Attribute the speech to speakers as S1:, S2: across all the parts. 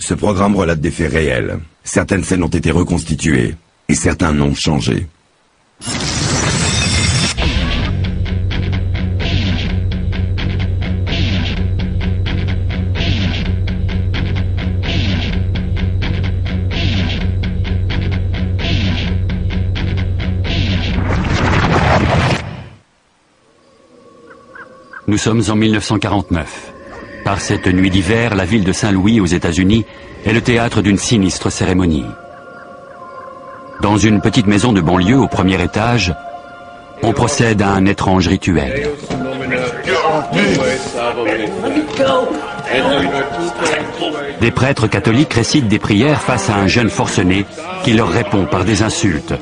S1: Ce programme relate des faits réels. Certaines scènes ont été reconstituées et certains noms changés.
S2: Nous sommes en 1949. Par cette nuit d'hiver, la ville de Saint-Louis aux États-Unis est le théâtre d'une sinistre cérémonie. Dans une petite maison de banlieue au premier étage, on procède à un étrange rituel. Des prêtres catholiques récitent des prières face à un jeune forcené qui leur répond par des insultes.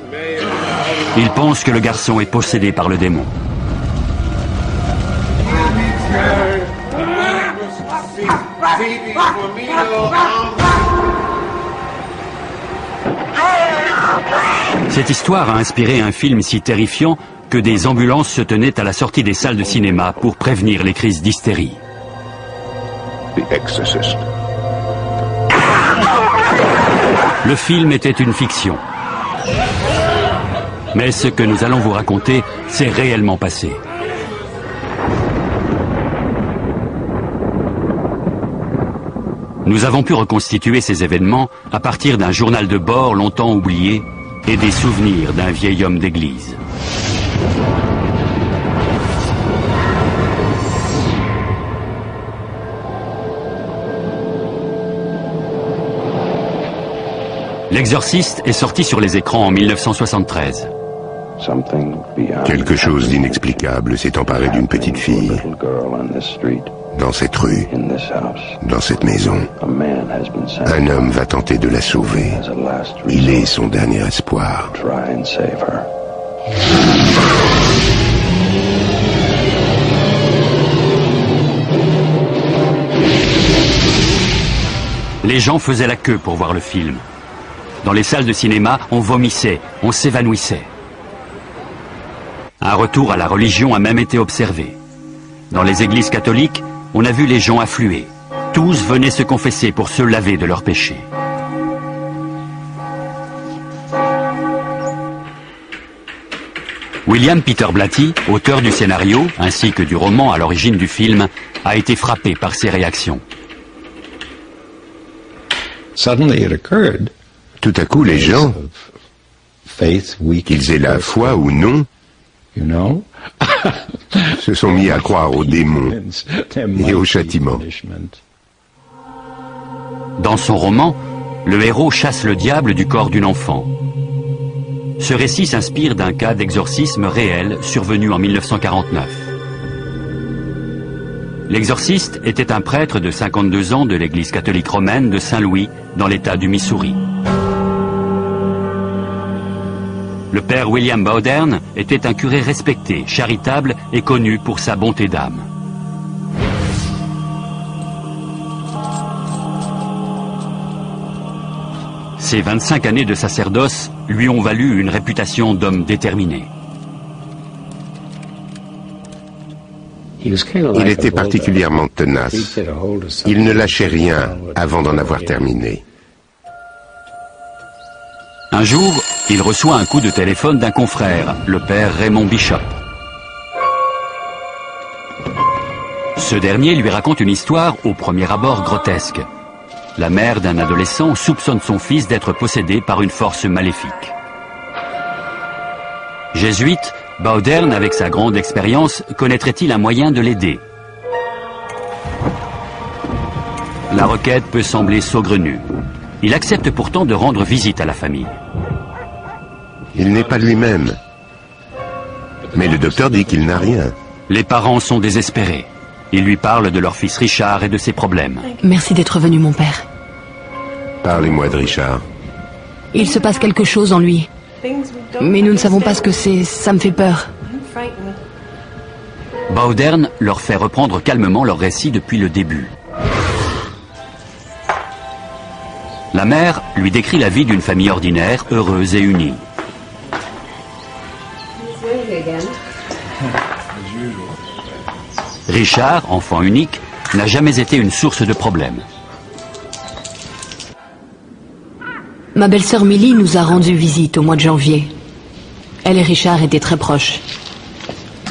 S2: Ils pensent que le garçon est possédé par le démon. Cette histoire a inspiré un film si terrifiant que des ambulances se tenaient à la sortie des salles de cinéma pour prévenir les crises d'hystérie.
S3: The Exorcist.
S2: Le film était une fiction. Mais ce que nous allons vous raconter s'est réellement passé. Nous avons pu reconstituer ces événements à partir d'un journal de bord longtemps oublié et des souvenirs d'un vieil homme d'église. L'Exorciste est sorti sur les écrans en 1973.
S3: Quelque chose d'inexplicable s'est emparé d'une petite fille. Dans cette rue, dans cette maison, un homme va tenter de la sauver. Il est son dernier espoir.
S2: Les gens faisaient la queue pour voir le film. Dans les salles de cinéma, on vomissait, on s'évanouissait. Un retour à la religion a même été observé. Dans les églises catholiques, on a vu les gens affluer. Tous venaient se confesser pour se laver de leurs péchés. William Peter Blatty, auteur du scénario ainsi que du roman à l'origine du film, a été frappé par ces réactions.
S3: Tout à coup, les gens, qu'ils aient la foi ou non, se sont mis à croire aux démons et au châtiment.
S2: Dans son roman, le héros chasse le diable du corps d'une enfant. Ce récit s'inspire d'un cas d'exorcisme réel survenu en 1949. L'exorciste était un prêtre de 52 ans de l'église catholique romaine de Saint-Louis, dans l'État du Missouri. Le père William Bowdern était un curé respecté, charitable et connu pour sa bonté d'âme. Ses 25 années de sacerdoce lui ont valu une réputation d'homme déterminé.
S3: Il était particulièrement tenace. Il ne lâchait rien avant d'en avoir terminé.
S2: Un jour, il reçoit un coup de téléphone d'un confrère, le père Raymond Bishop. Ce dernier lui raconte une histoire au premier abord grotesque. La mère d'un adolescent soupçonne son fils d'être possédé par une force maléfique. Jésuite, Bowdern, avec sa grande expérience, connaîtrait-il un moyen de l'aider? La requête peut sembler saugrenue. Il accepte pourtant de rendre visite à la famille.
S3: Il n'est pas lui-même. Mais le docteur dit qu'il n'a rien.
S2: Les parents sont désespérés. Ils lui parlent de leur fils Richard et de ses problèmes.
S4: Merci d'être venu, mon père.
S3: Parlez-moi de Richard.
S4: Il se passe quelque chose en lui. Mais nous ne savons pas ce que c'est. Ça me fait peur.
S2: Bowdern leur fait reprendre calmement leur récit depuis le début. La mère lui décrit la vie d'une famille ordinaire, heureuse et unie. Richard, enfant unique, n'a jamais été une source de problème.
S4: Ma belle-sœur Millie nous a rendu visite au mois de janvier. Elle et Richard étaient très proches.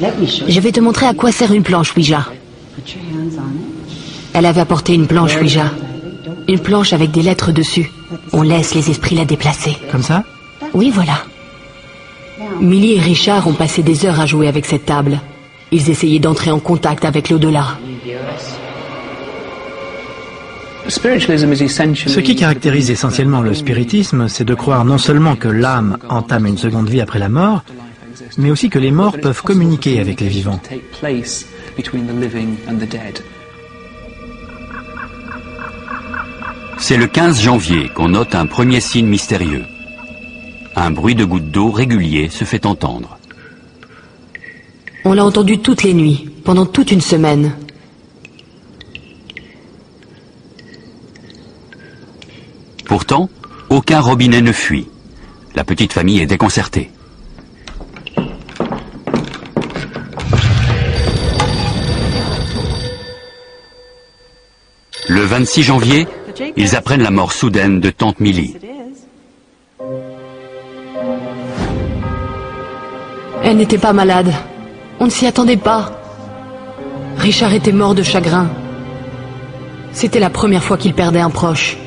S4: Je vais te montrer à quoi sert une planche Ouija. Elle avait apporté une planche Ouija. Une planche avec des lettres dessus. On laisse les esprits la déplacer.
S5: Comme ça?
S4: Oui, voilà. Millie et Richard ont passé des heures à jouer avec cette table. Ils essayaient d'entrer en contact avec l'au-delà.
S5: Ce qui caractérise essentiellement le spiritisme, c'est de croire non seulement que l'âme entame une seconde vie après la mort, mais aussi que les morts peuvent communiquer avec les vivants.
S2: C'est le 15 janvier qu'on note un premier signe mystérieux. Un bruit de gouttes d'eau régulier se fait entendre.
S4: On l'a entendu toutes les nuits, pendant toute une semaine.
S2: Pourtant, aucun robinet ne fuit. La petite famille est déconcertée. Le 26 janvier, ils apprennent la mort soudaine de tante Millie.
S4: Elle n'était pas malade. On ne s'y attendait pas. Richard était mort de chagrin. C'était la première fois qu'il perdait un proche.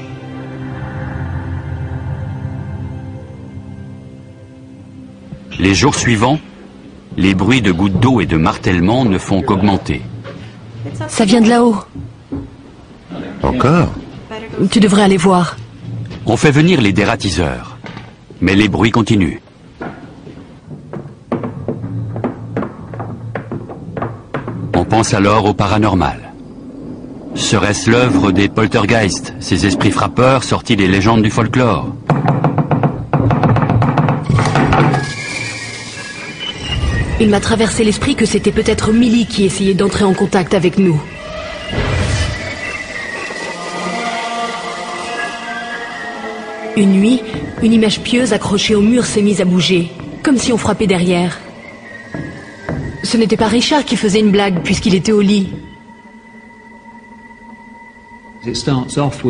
S2: Les jours suivants, les bruits de gouttes d'eau et de martèlement ne font qu'augmenter.
S4: Ça vient de là-haut.
S3: Encore?
S4: Tu devrais aller voir.
S2: On fait venir les dératiseurs, mais les bruits continuent. On pense alors au paranormal. Serait-ce l'œuvre des poltergeists, ces esprits frappeurs sortis des légendes du folklore?
S4: Il m'a traversé l'esprit que c'était peut-être Millie qui essayait d'entrer en contact avec nous. Une nuit, une image pieuse accrochée au mur s'est mise à bouger, comme si on frappait derrière. Ce n'était pas Richard qui faisait une blague, puisqu'il était au lit.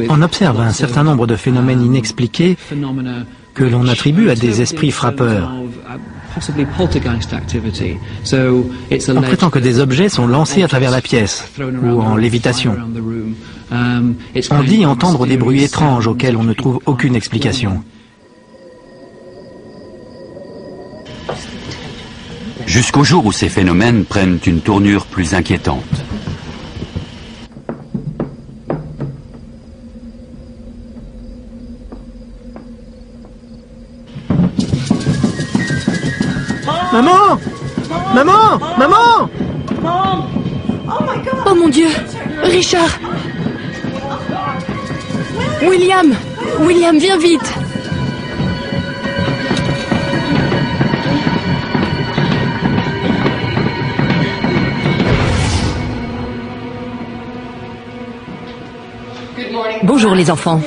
S5: On observe un certain nombre de phénomènes inexpliqués que l'on attribue à des esprits frappeurs. On prétend que des objets sont lancés à travers la pièce, ou en lévitation. On dit entendre des bruits étranges auxquels on ne trouve aucune explication.
S2: Jusqu'au jour où ces phénomènes prennent une tournure plus inquiétante.
S5: Maman! Maman! Maman!
S4: Oh mon Dieu! Richard! William! William, viens vite! Bonjour les enfants.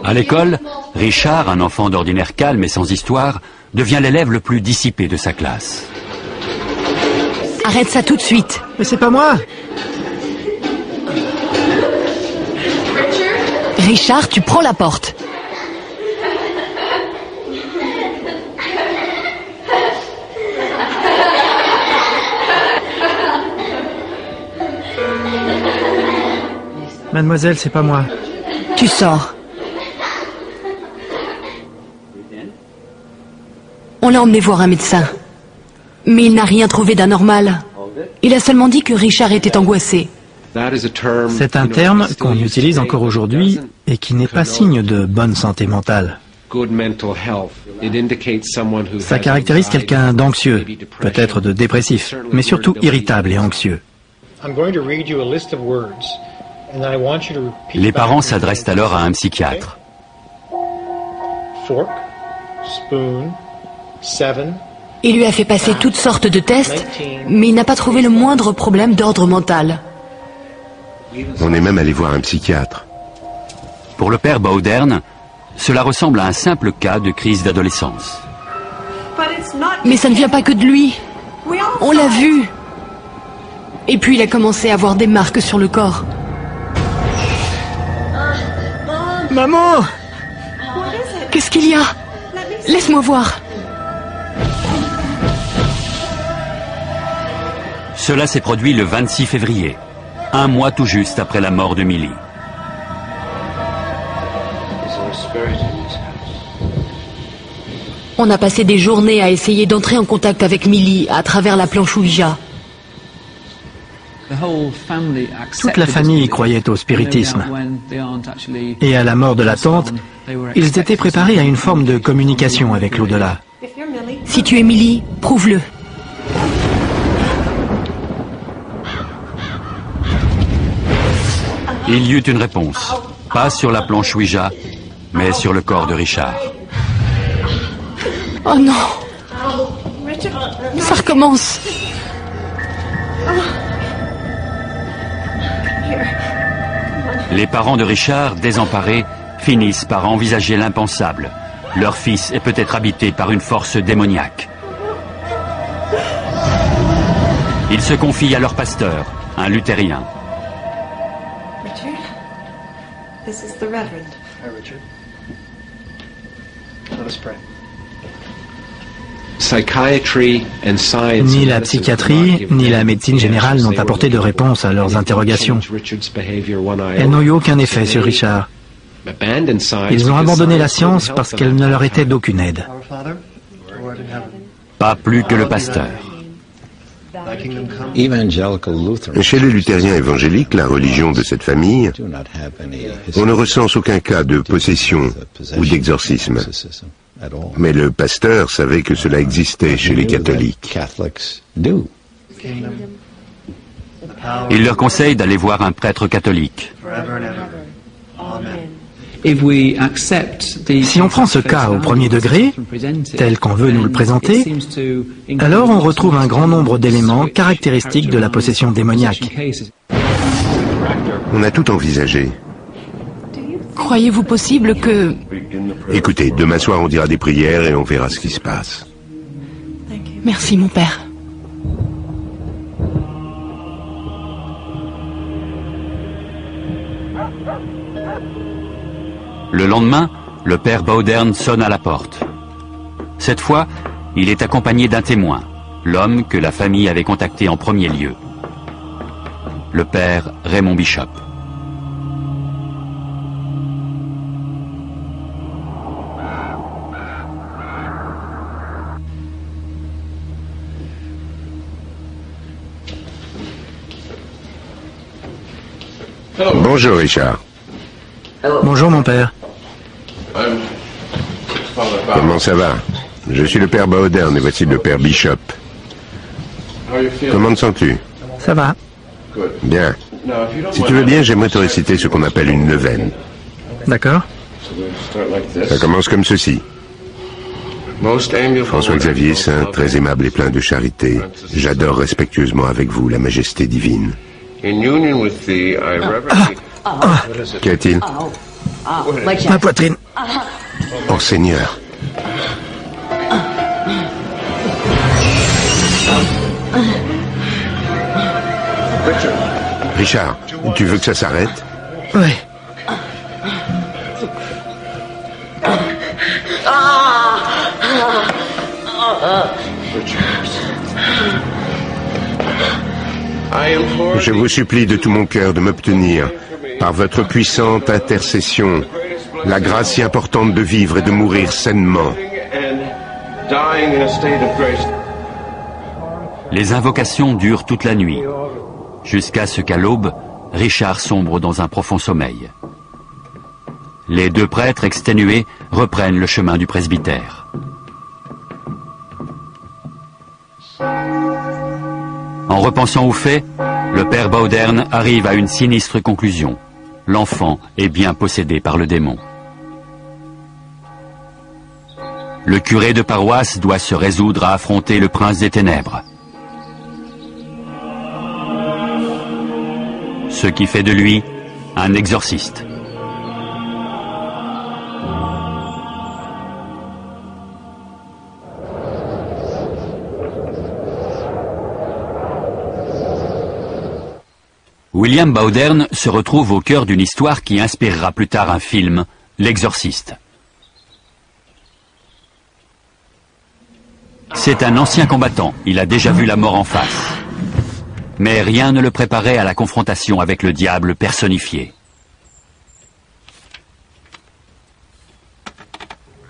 S2: À l'école, Richard, un enfant d'ordinaire calme et sans histoire, devient l'élève le plus dissipé de sa classe.
S4: Arrête ça tout de suite.
S5: Mais c'est pas moi!
S4: Richard, tu prends la porte.
S5: Mademoiselle, c'est pas moi.
S4: Tu sors. On l'a emmené voir un médecin. Mais il n'a rien trouvé d'anormal. Il a seulement dit que Richard était angoissé.
S5: C'est un terme qu'on utilise encore aujourd'hui et qui n'est pas signe de bonne santé mentale. Ça caractérise quelqu'un d'anxieux, peut-être de dépressif, mais surtout irritable et anxieux.
S2: Les parents s'adressent alors à un psychiatre.
S4: Il lui a fait passer toutes sortes de tests, mais il n'a pas trouvé le moindre problème d'ordre mental.
S3: On est même allé voir un psychiatre.
S2: Pour le père Bowdern, cela ressemble à un simple cas de crise d'adolescence.
S4: Mais ça ne vient pas que de lui. On l'a vu. Et puis il a commencé à avoir des marques sur le corps.
S5: Maman!
S4: qu'il y a? Laisse-moi voir.
S2: Cela s'est produit le 26 février, un mois tout juste après la mort de Millie.
S4: On a passé des journées à essayer d'entrer en contact avec Millie à travers la planche Ouija.
S5: Toute la famille croyait au spiritisme. Et à la mort de la tante, ils étaient préparés à une forme de communication avec l'au-delà.
S4: Si tu es Millie, prouve-le.
S2: Il y eut une réponse, pas sur la planche Ouija, mais sur le corps de Richard.
S4: Oh non! Ça recommence!
S2: Les parents de Richard, désemparés, finissent par envisager l'impensable. Leur fils est peut-être habité par une force démoniaque. Ils se confient à leur pasteur, un luthérien.
S6: This is the Reverend. Hi, Richard. Let us pray.
S5: Ni la psychiatrie, ni la médecine générale n'ont apporté de réponse à leurs interrogations. Elles n'ont eu aucun effet sur Richard. Ils ont abandonné la science parce qu'elle ne leur était d'aucune aide.
S2: Pas plus que le pasteur.
S3: Chez les luthériens évangéliques, la religion de cette famille, on ne recense aucun cas de possession ou d'exorcisme. Mais le pasteur savait que cela existait chez les catholiques.
S2: Il leur conseille d'aller voir un prêtre catholique.
S5: Si on prend ce cas au premier degré, tel qu'on veut nous le présenter, alors on retrouve un grand nombre d'éléments caractéristiques de la possession démoniaque.
S3: On a tout envisagé.
S4: Croyez-vous possible que...
S3: Écoutez, demain soir on dira des prières et on verra ce qui se passe.
S4: Merci, mon père.
S2: Le lendemain, le père Bowdern sonne à la porte. Cette fois, il est accompagné d'un témoin, l'homme que la famille avait contacté en premier lieu. Le père Raymond Bishop.
S3: Bonjour Richard.
S5: Bonjour mon père.
S3: Comment ça va? Je suis le père Bowdern et voici le père Bishop. Comment te sens-tu?
S5: Ça va.
S3: Bien. Si tu veux bien, j'aimerais te réciter ce qu'on appelle une neuvaine.
S5: D'accord.
S3: Ça commence comme ceci. François-Xavier Saint, très aimable et plein de charité, j'adore respectueusement avec vous la majesté divine. Qu'y a-t-il?
S5: Ma poitrine.
S3: Oh Seigneur. Richard, tu veux que ça s'arrête?
S5: Oui.
S3: Je vous supplie de tout mon cœur de m'obtenir, par votre puissante intercession, la grâce si importante de vivre et de mourir sainement.
S2: Les invocations durent toute la nuit, jusqu'à ce qu'à l'aube, Richard sombre dans un profond sommeil. Les deux prêtres exténués reprennent le chemin du presbytère. En repensant aux faits, le père Bowdern arrive à une sinistre conclusion. L'enfant est bien possédé par le démon. Le curé de paroisse doit se résoudre à affronter le prince des ténèbres. Ce qui fait de lui un exorciste. William Bowdern se retrouve au cœur d'une histoire qui inspirera plus tard un film, L'Exorciste. C'est un ancien combattant, il a déjà vu la mort en face. Mais rien ne le préparait à la confrontation avec le diable personnifié.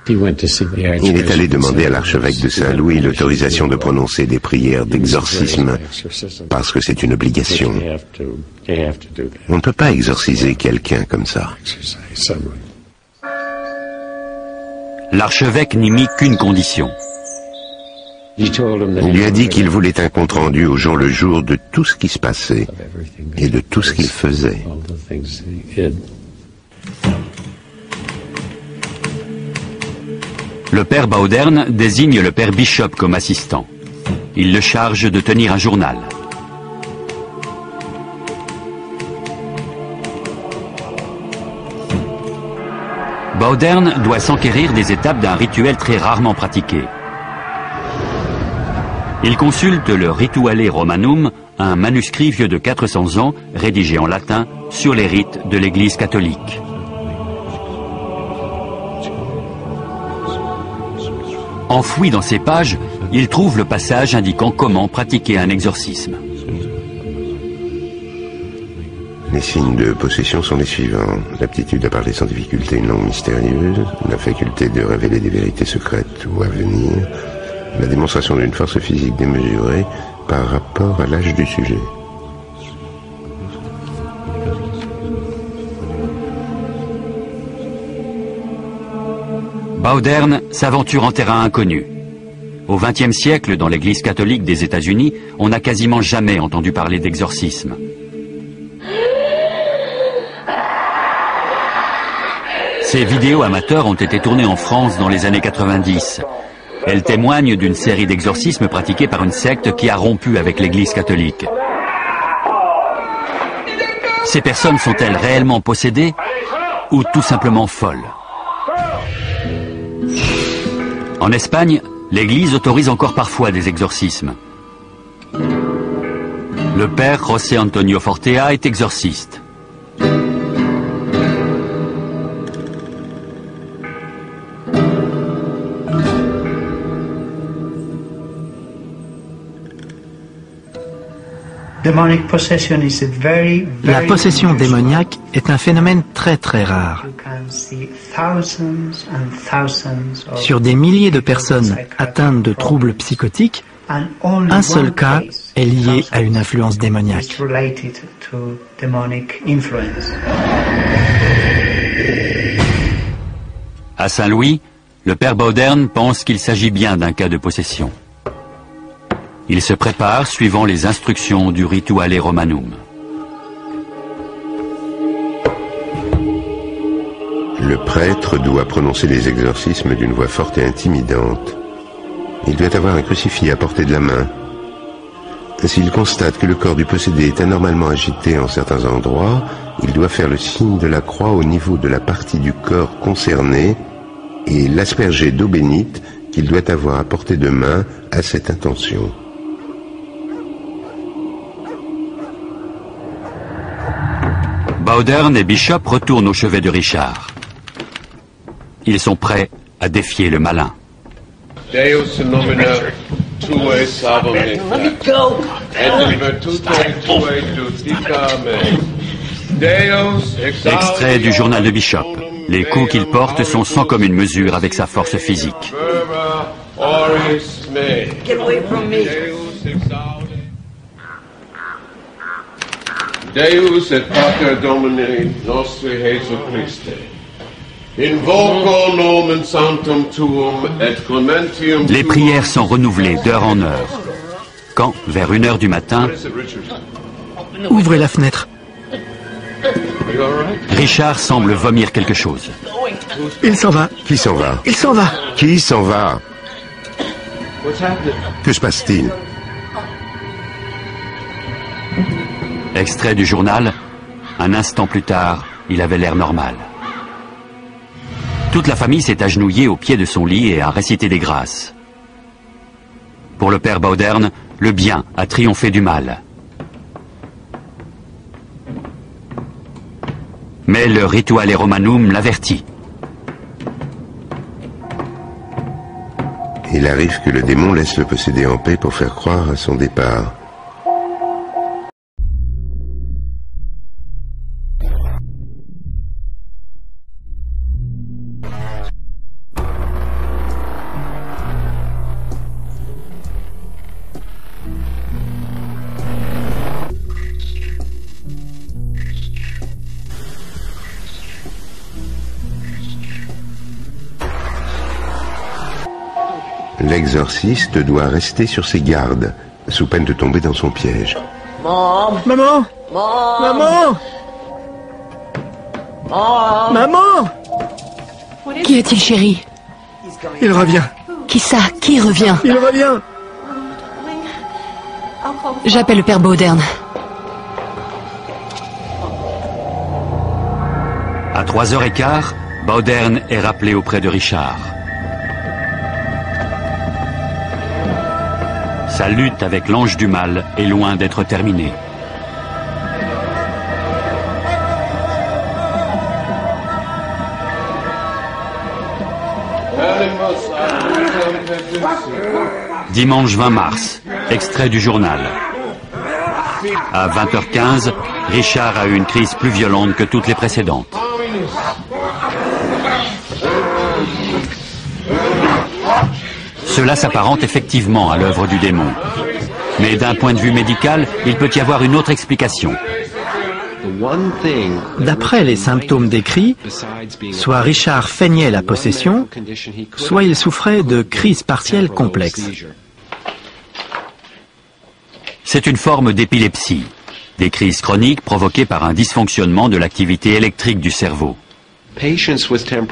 S3: Il est allé demander à l'archevêque de Saint-Louis l'autorisation de prononcer des prières d'exorcisme, parce que c'est une obligation. On ne peut pas exorciser quelqu'un comme ça.
S2: L'archevêque n'y mit qu'une condition.
S3: Il lui a dit qu'il voulait un compte-rendu au jour le jour de tout ce qui se passait et de tout ce qu'il faisait.
S2: Le père Bauderne désigne le père Bishop comme assistant. Il le charge de tenir un journal. Bauderne doit s'enquérir des étapes d'un rituel très rarement pratiqué. Il consulte le Rituale Romanum, un manuscrit vieux de 400 ans, rédigé en latin, sur les rites de l'Église catholique. Enfoui dans ces pages, il trouve le passage indiquant comment pratiquer un exorcisme.
S3: Les signes de possession sont les suivants. L'aptitude à parler sans difficulté une langue mystérieuse, la faculté de révéler des vérités secrètes ou à venir, la démonstration d'une force physique démesurée par rapport à l'âge du sujet.
S2: Bauderne s'aventure en terrain inconnu. Au XXe siècle, dans l'Église catholique des États-Unis, on n'a quasiment jamais entendu parler d'exorcisme. Ces vidéos amateurs ont été tournées en France dans les années 90. Elles témoignent d'une série d'exorcismes pratiqués par une secte qui a rompu avec l'Église catholique. Ces personnes sont-elles réellement possédées ou tout simplement folles? En Espagne, l'Église autorise encore parfois des exorcismes. Le père José Antonio Fortea est exorciste.
S5: La possession démoniaque est un phénomène très très rare. Sur des milliers de personnes atteintes de troubles psychotiques, un seul cas est lié à une influence démoniaque.
S2: À Saint-Louis, le père Bauderne pense qu'il s'agit bien d'un cas de possession. Il se prépare suivant les instructions du Rituale Romanum.
S3: Le prêtre doit prononcer les exorcismes d'une voix forte et intimidante. Il doit avoir un crucifix à portée de la main. S'il constate que le corps du possédé est anormalement agité en certains endroits, il doit faire le signe de la croix au niveau de la partie du corps concernée et l'asperger d'eau bénite qu'il doit avoir à portée de main à cette intention.
S2: Bauderne et Bishop retournent au chevet de Richard. Ils sont prêts à défier le malin.
S7: Deus nomina tuae salvum et
S2: Extrait du journal de Bishop. Les coups qu'il porte sont sans commune mesure avec sa force physique.
S6: Get away from me.
S7: Deus et Pater Domini nostri Jesu Christe. Invoco nomen sanctum tuum et clementium.
S2: Les prières sont renouvelées d'heure en heure. Quand, vers 1h du matin,
S5: Ouvrez la fenêtre.
S2: Richard semble vomir quelque chose.
S5: Il s'en va.
S3: Qui s'en va?
S5: Il s'en va.
S3: Qui s'en va? Que se passe-t-il?
S2: Extrait du journal. Un instant plus tard, il avait l'air normal. Toute la famille s'est agenouillée au pied de son lit et a récité des grâces. Pour le père Bauderne, le bien a triomphé du mal. Mais le Rituale Romanum l'avertit.
S3: Il arrive que le démon laisse le possédé en paix pour faire croire à son départ. L'exorciste doit rester sur ses gardes, sous peine de tomber dans son piège.
S5: Maman! Maman! Maman! Maman!
S4: Qu'y a-t-il, chérie?
S5: Il revient.
S4: Qui ça? Qui revient?
S5: Il revient.
S4: J'appelle le père Bauderne.
S2: À 3h15, Bauderne est rappelé auprès de Richard. Sa lutte avec l'ange du mal est loin d'être terminée. Dimanche 20 mars, extrait du journal. À 20h15, Richard a eu une crise plus violente que toutes les précédentes. Cela s'apparente effectivement à l'œuvre du démon. Mais d'un point de vue médical, il peut y avoir une autre explication.
S5: D'après les symptômes décrits, soit Richard feignait la possession, soit il souffrait de crises partielles complexes.
S2: C'est une forme d'épilepsie, des crises chroniques provoquées par un dysfonctionnement de l'activité électrique du cerveau.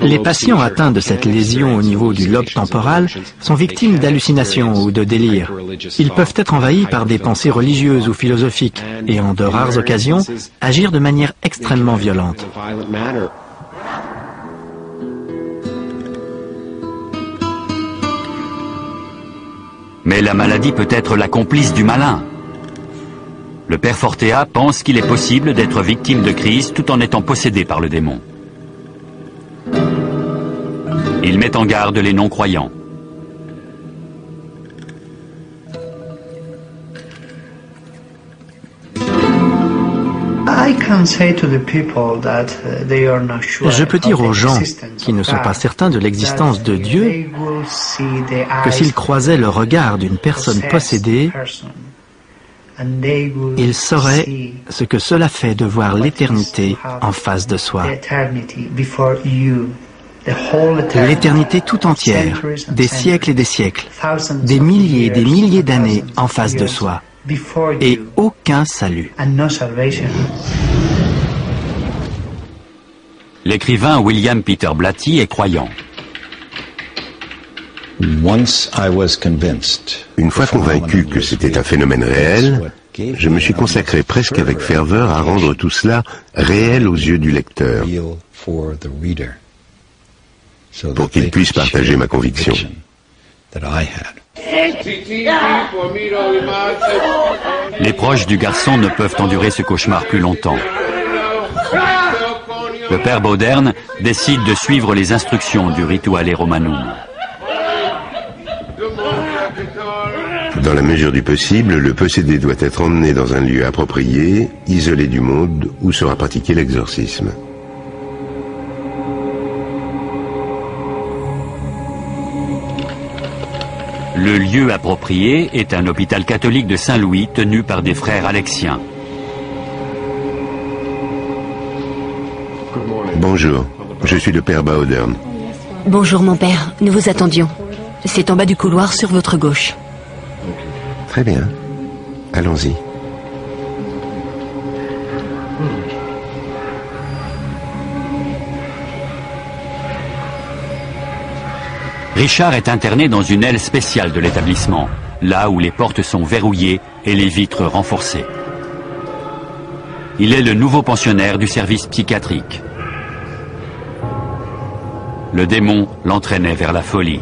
S5: Les patients atteints de cette lésion au niveau du lobe temporal sont victimes d'hallucinations ou de délires. Ils peuvent être envahis par des pensées religieuses ou philosophiques et, en de rares occasions, agir de manière extrêmement violente.
S2: Mais la maladie peut être la complice du malin. Le père Fortea pense qu'il est possible d'être victime de crise tout en étant possédé par le démon. Il met en garde les non-croyants.
S5: Je peux dire aux gens qui ne sont pas certains de l'existence de Dieu que s'ils croisaient le regard d'une personne possédée, ils sauraient ce que cela fait de voir l'éternité en face de soi. L'éternité tout entière, des siècles et des siècles, des milliers et des milliers d'années en face de soi, et aucun salut.
S2: L'écrivain William Peter Blatty est croyant.
S3: Une fois convaincu que c'était un phénomène réel, je me suis consacré presque avec ferveur à rendre tout cela réel aux yeux du lecteur, pour qu'il puisse partager ma conviction.
S2: Les proches du garçon ne peuvent endurer ce cauchemar plus longtemps. Le père Bauderne décide de suivre les instructions du Rituale Romanum.
S3: Dans la mesure du possible, le possédé doit être emmené dans un lieu approprié, isolé du monde, où sera pratiqué l'exorcisme.
S2: Le lieu approprié est un hôpital catholique de Saint-Louis tenu par des frères alexiens.
S3: Bonjour, je suis le père Bauderne.
S4: Bonjour mon père, nous vous attendions. C'est en bas du couloir sur votre gauche.
S3: Très bien, allons-y.
S2: Richard est interné dans une aile spéciale de l'établissement, là où les portes sont verrouillées et les vitres renforcées. Il est le nouveau pensionnaire du service psychiatrique. Le démon l'entraînait vers la folie.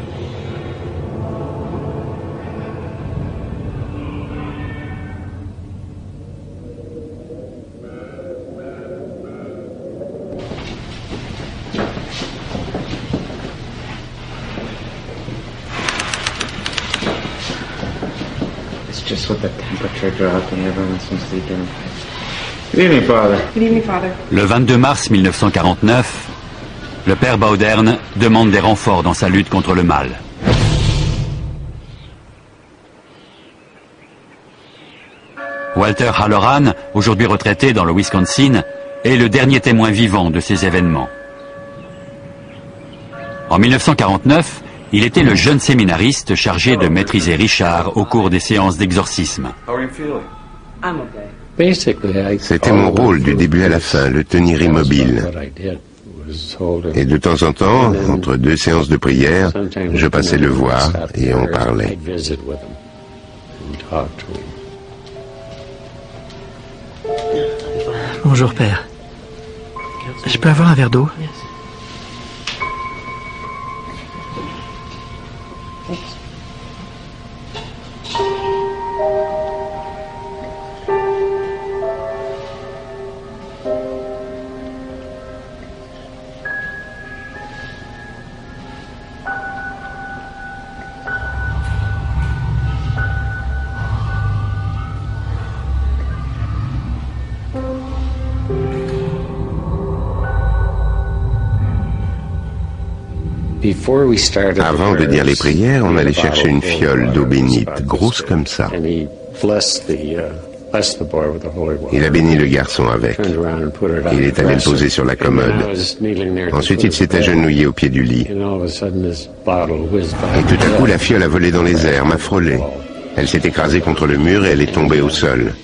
S8: just with the temperature dropping, everyone's been sleeping. Good evening, Father.
S6: Good evening, Father.
S2: Le 22 mars 1949, le père Bowdern demande des renforts dans sa lutte contre le mal. Walter Halloran, aujourd'hui retraité dans le Wisconsin, est le dernier témoin vivant de ces événements. En 1949, il était le jeune séminariste chargé de maîtriser Richard au cours des séances d'exorcisme.
S3: C'était mon rôle du début à la fin, le tenir immobile. Et de temps en temps, entre deux séances de prière, je passais le voir et on parlait.
S5: Bonjour, père. Je peux avoir un verre d'eau?
S3: Avant de dire les prières, on allait chercher une fiole d'eau bénite, grosse comme ça. Il a béni le garçon avec. Il est allé le poser sur la commode. Ensuite, il s'est agenouillé au pied du lit. Et tout à coup, la fiole a volé dans les airs, m'a frôlé. Elle s'est écrasée contre le mur et elle est tombée au sol.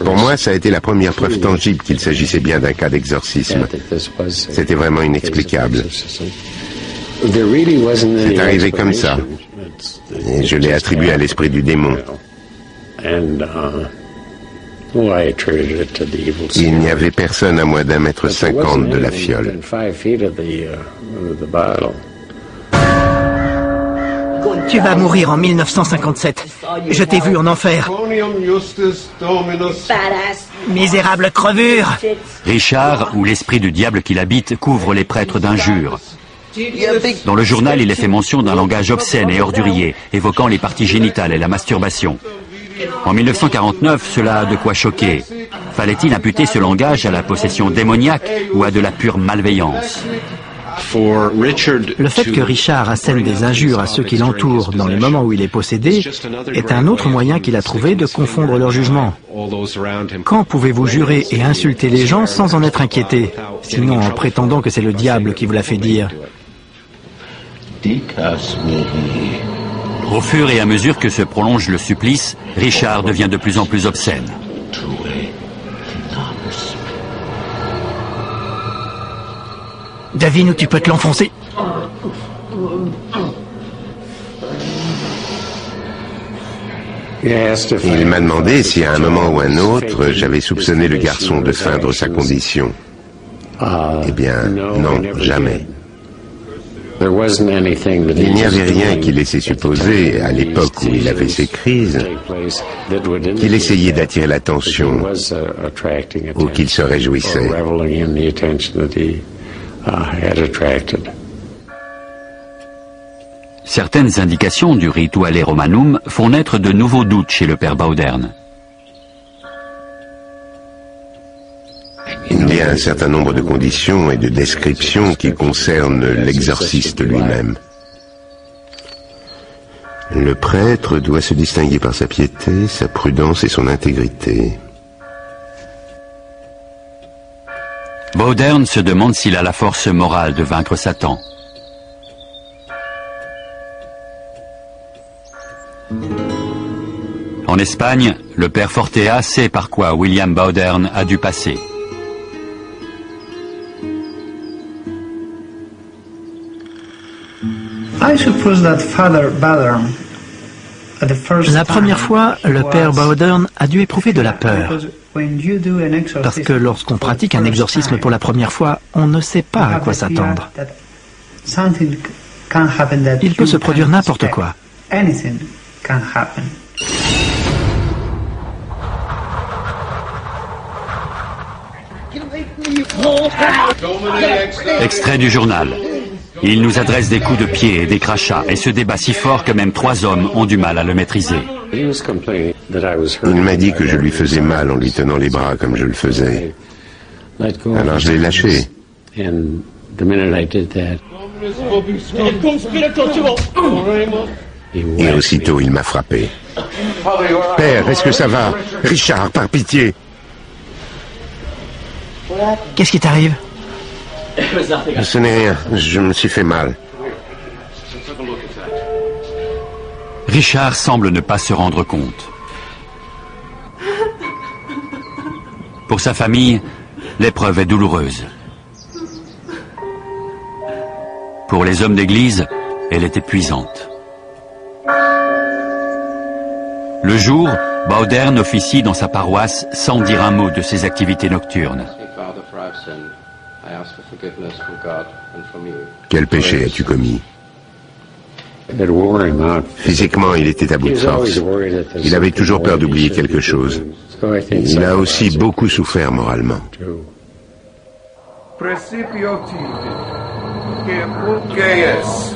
S3: Pour moi, ça a été la première preuve tangible qu'il s'agissait bien d'un cas d'exorcisme. C'était vraiment inexplicable. C'est arrivé comme ça. Et je l'ai attribué à l'esprit du démon. Il n'y avait personne à moins d'1,50 m de la fiole.
S5: Tu vas mourir en 1957. Je t'ai vu en enfer. Misérable crevure.
S2: Richard, ou l'esprit du diable qui l'habite, couvre les prêtres d'injures. Dans le journal, il est fait mention d'un langage obscène et ordurier, évoquant les parties génitales et la masturbation. En 1949, cela a de quoi choquer. Fallait-il imputer ce langage à la possession démoniaque ou à de la pure malveillance?
S5: Le fait que Richard assène des injures à ceux qui l'entourent dans les moments où il est possédé est un autre moyen qu'il a trouvé de confondre leur jugement. Quand pouvez-vous jurer et insulter les gens sans en être inquiété, sinon en prétendant que c'est le diable qui vous l'a fait dire?
S2: Au fur et à mesure que se prolonge le supplice, Richard devient de plus en plus obscène.
S5: Davine, où tu peux te l'enfoncer.
S3: Il m'a demandé si à un moment ou un autre, j'avais soupçonné le garçon de feindre sa condition. Eh bien, non, jamais. Il n'y avait rien qui laissait supposer, à l'époque où il avait ses crises, qu'il essayait d'attirer l'attention ou qu'il se réjouissait.
S2: Certaines indications du Rituale Romanum font naître de nouveaux doutes chez le père Bowdern.
S3: Il y a un certain nombre de conditions et de descriptions qui concernent l'exorciste lui-même. Le prêtre doit se distinguer par sa piété, sa prudence et son intégrité.
S2: Bowdern se demande s'il a la force morale de vaincre Satan. En Espagne, le père Fortea sait par quoi William Bowdern a dû passer.
S5: La première fois, le père Bowdern a dû éprouver de la peur. Parce que lorsqu'on pratique un exorcisme pour la première fois, on ne sait pas à quoi s'attendre. Il peut se produire n'importe quoi.
S2: Extrait du journal. Il nous adresse des coups de pied et des crachats et se débat si fort que même 3 hommes ont du mal à le maîtriser.
S3: Il m'a dit que je lui faisais mal en lui tenant les bras comme je le faisais. Alors je l'ai lâché. Et aussitôt il m'a frappé. Père, est-ce que ça va? Richard, par pitié.
S5: Qu'est-ce qui t'arrive?
S3: Ce n'est rien, je me suis fait mal.
S2: Richard semble ne pas se rendre compte. Pour sa famille, l'épreuve est douloureuse. Pour les hommes d'église, elle est épuisante. Le jour, Baudern officie dans sa paroisse sans dire un mot de ses activités nocturnes.
S3: Quel péché as-tu commis? Physiquement, il était à bout de force. Il avait toujours peur d'oublier quelque chose. Il a aussi beaucoup souffert moralement.
S7: Principio tibi, que ut Gaius,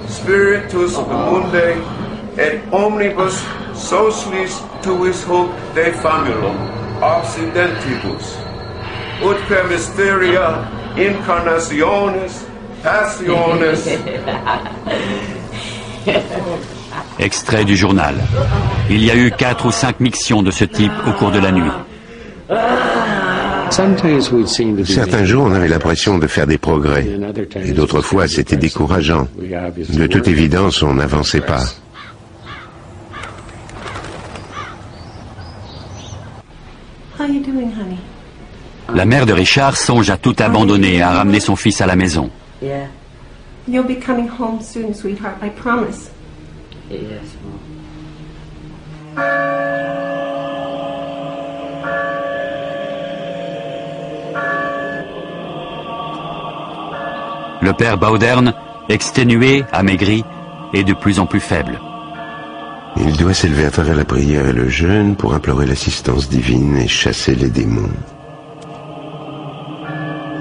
S7: spiritus mundi, et omnibus socialis tuis hoc de famulum occidentibus, ut per mysteria incarnationis passiones.
S2: Extrait du journal. Il y a eu 4 ou 5 mictions de ce type au cours de la nuit.
S3: Certains jours, on avait l'impression de faire des progrès, et d'autres fois, c'était décourageant. De toute évidence, on n'avançait pas.
S6: How you doing, honey?
S2: La mère de Richard songe à tout abandonner et à ramener son fils à la maison.
S6: Yeah. You'll be coming home soon, sweetheart, I promise.
S8: Yes,
S2: Le père Baudern, exténué, amaigri, est de plus en plus faible.
S3: Il doit s'élever à travers la prière et le jeûne pour implorer l'assistance divine et chasser les démons.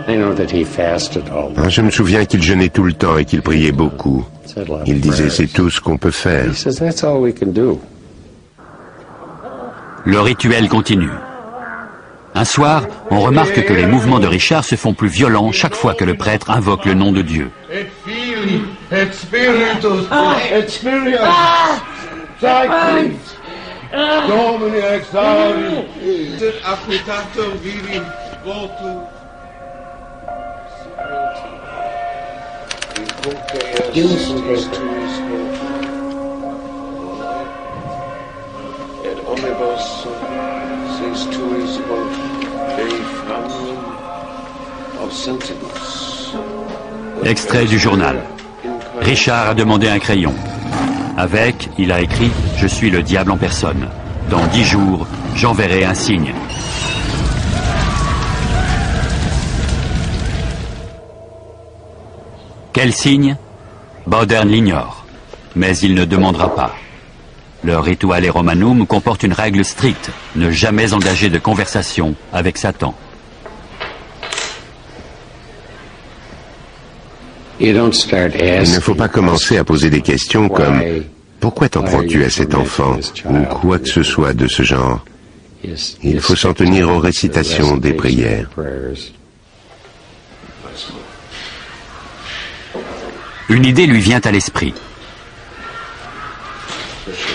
S3: Je me souviens qu'il jeûnait tout le temps et qu'il priait beaucoup. Il disait, c'est tout ce qu'on peut faire.
S2: Le rituel continue. Un soir, on remarque que les mouvements de Richard se font plus violents chaque fois que le prêtre invoque le nom de Dieu.
S7: Et Fili, et Spiritus, et Spiritus, Sanctus, Domini exaudi, sit appetatum viri votum. Et omnibus sis tuis hoc Dei famulum obsentibus.
S2: Extrait du journal. Richard a demandé un crayon. Avec, il a écrit « Je suis le diable en personne. Dans 10 jours, j'enverrai un signe. » Quel signe? Baudern l'ignore, mais il ne demandera pas. Le Rituale Romanum comporte une règle stricte, ne jamais engager de conversation avec Satan.
S3: Il ne faut pas commencer à poser des questions comme « Pourquoi t'en prends-tu à cet enfant ?» ou quoi que ce soit de ce genre. Il faut s'en tenir aux récitations des prières.
S2: Une idée lui vient à l'esprit.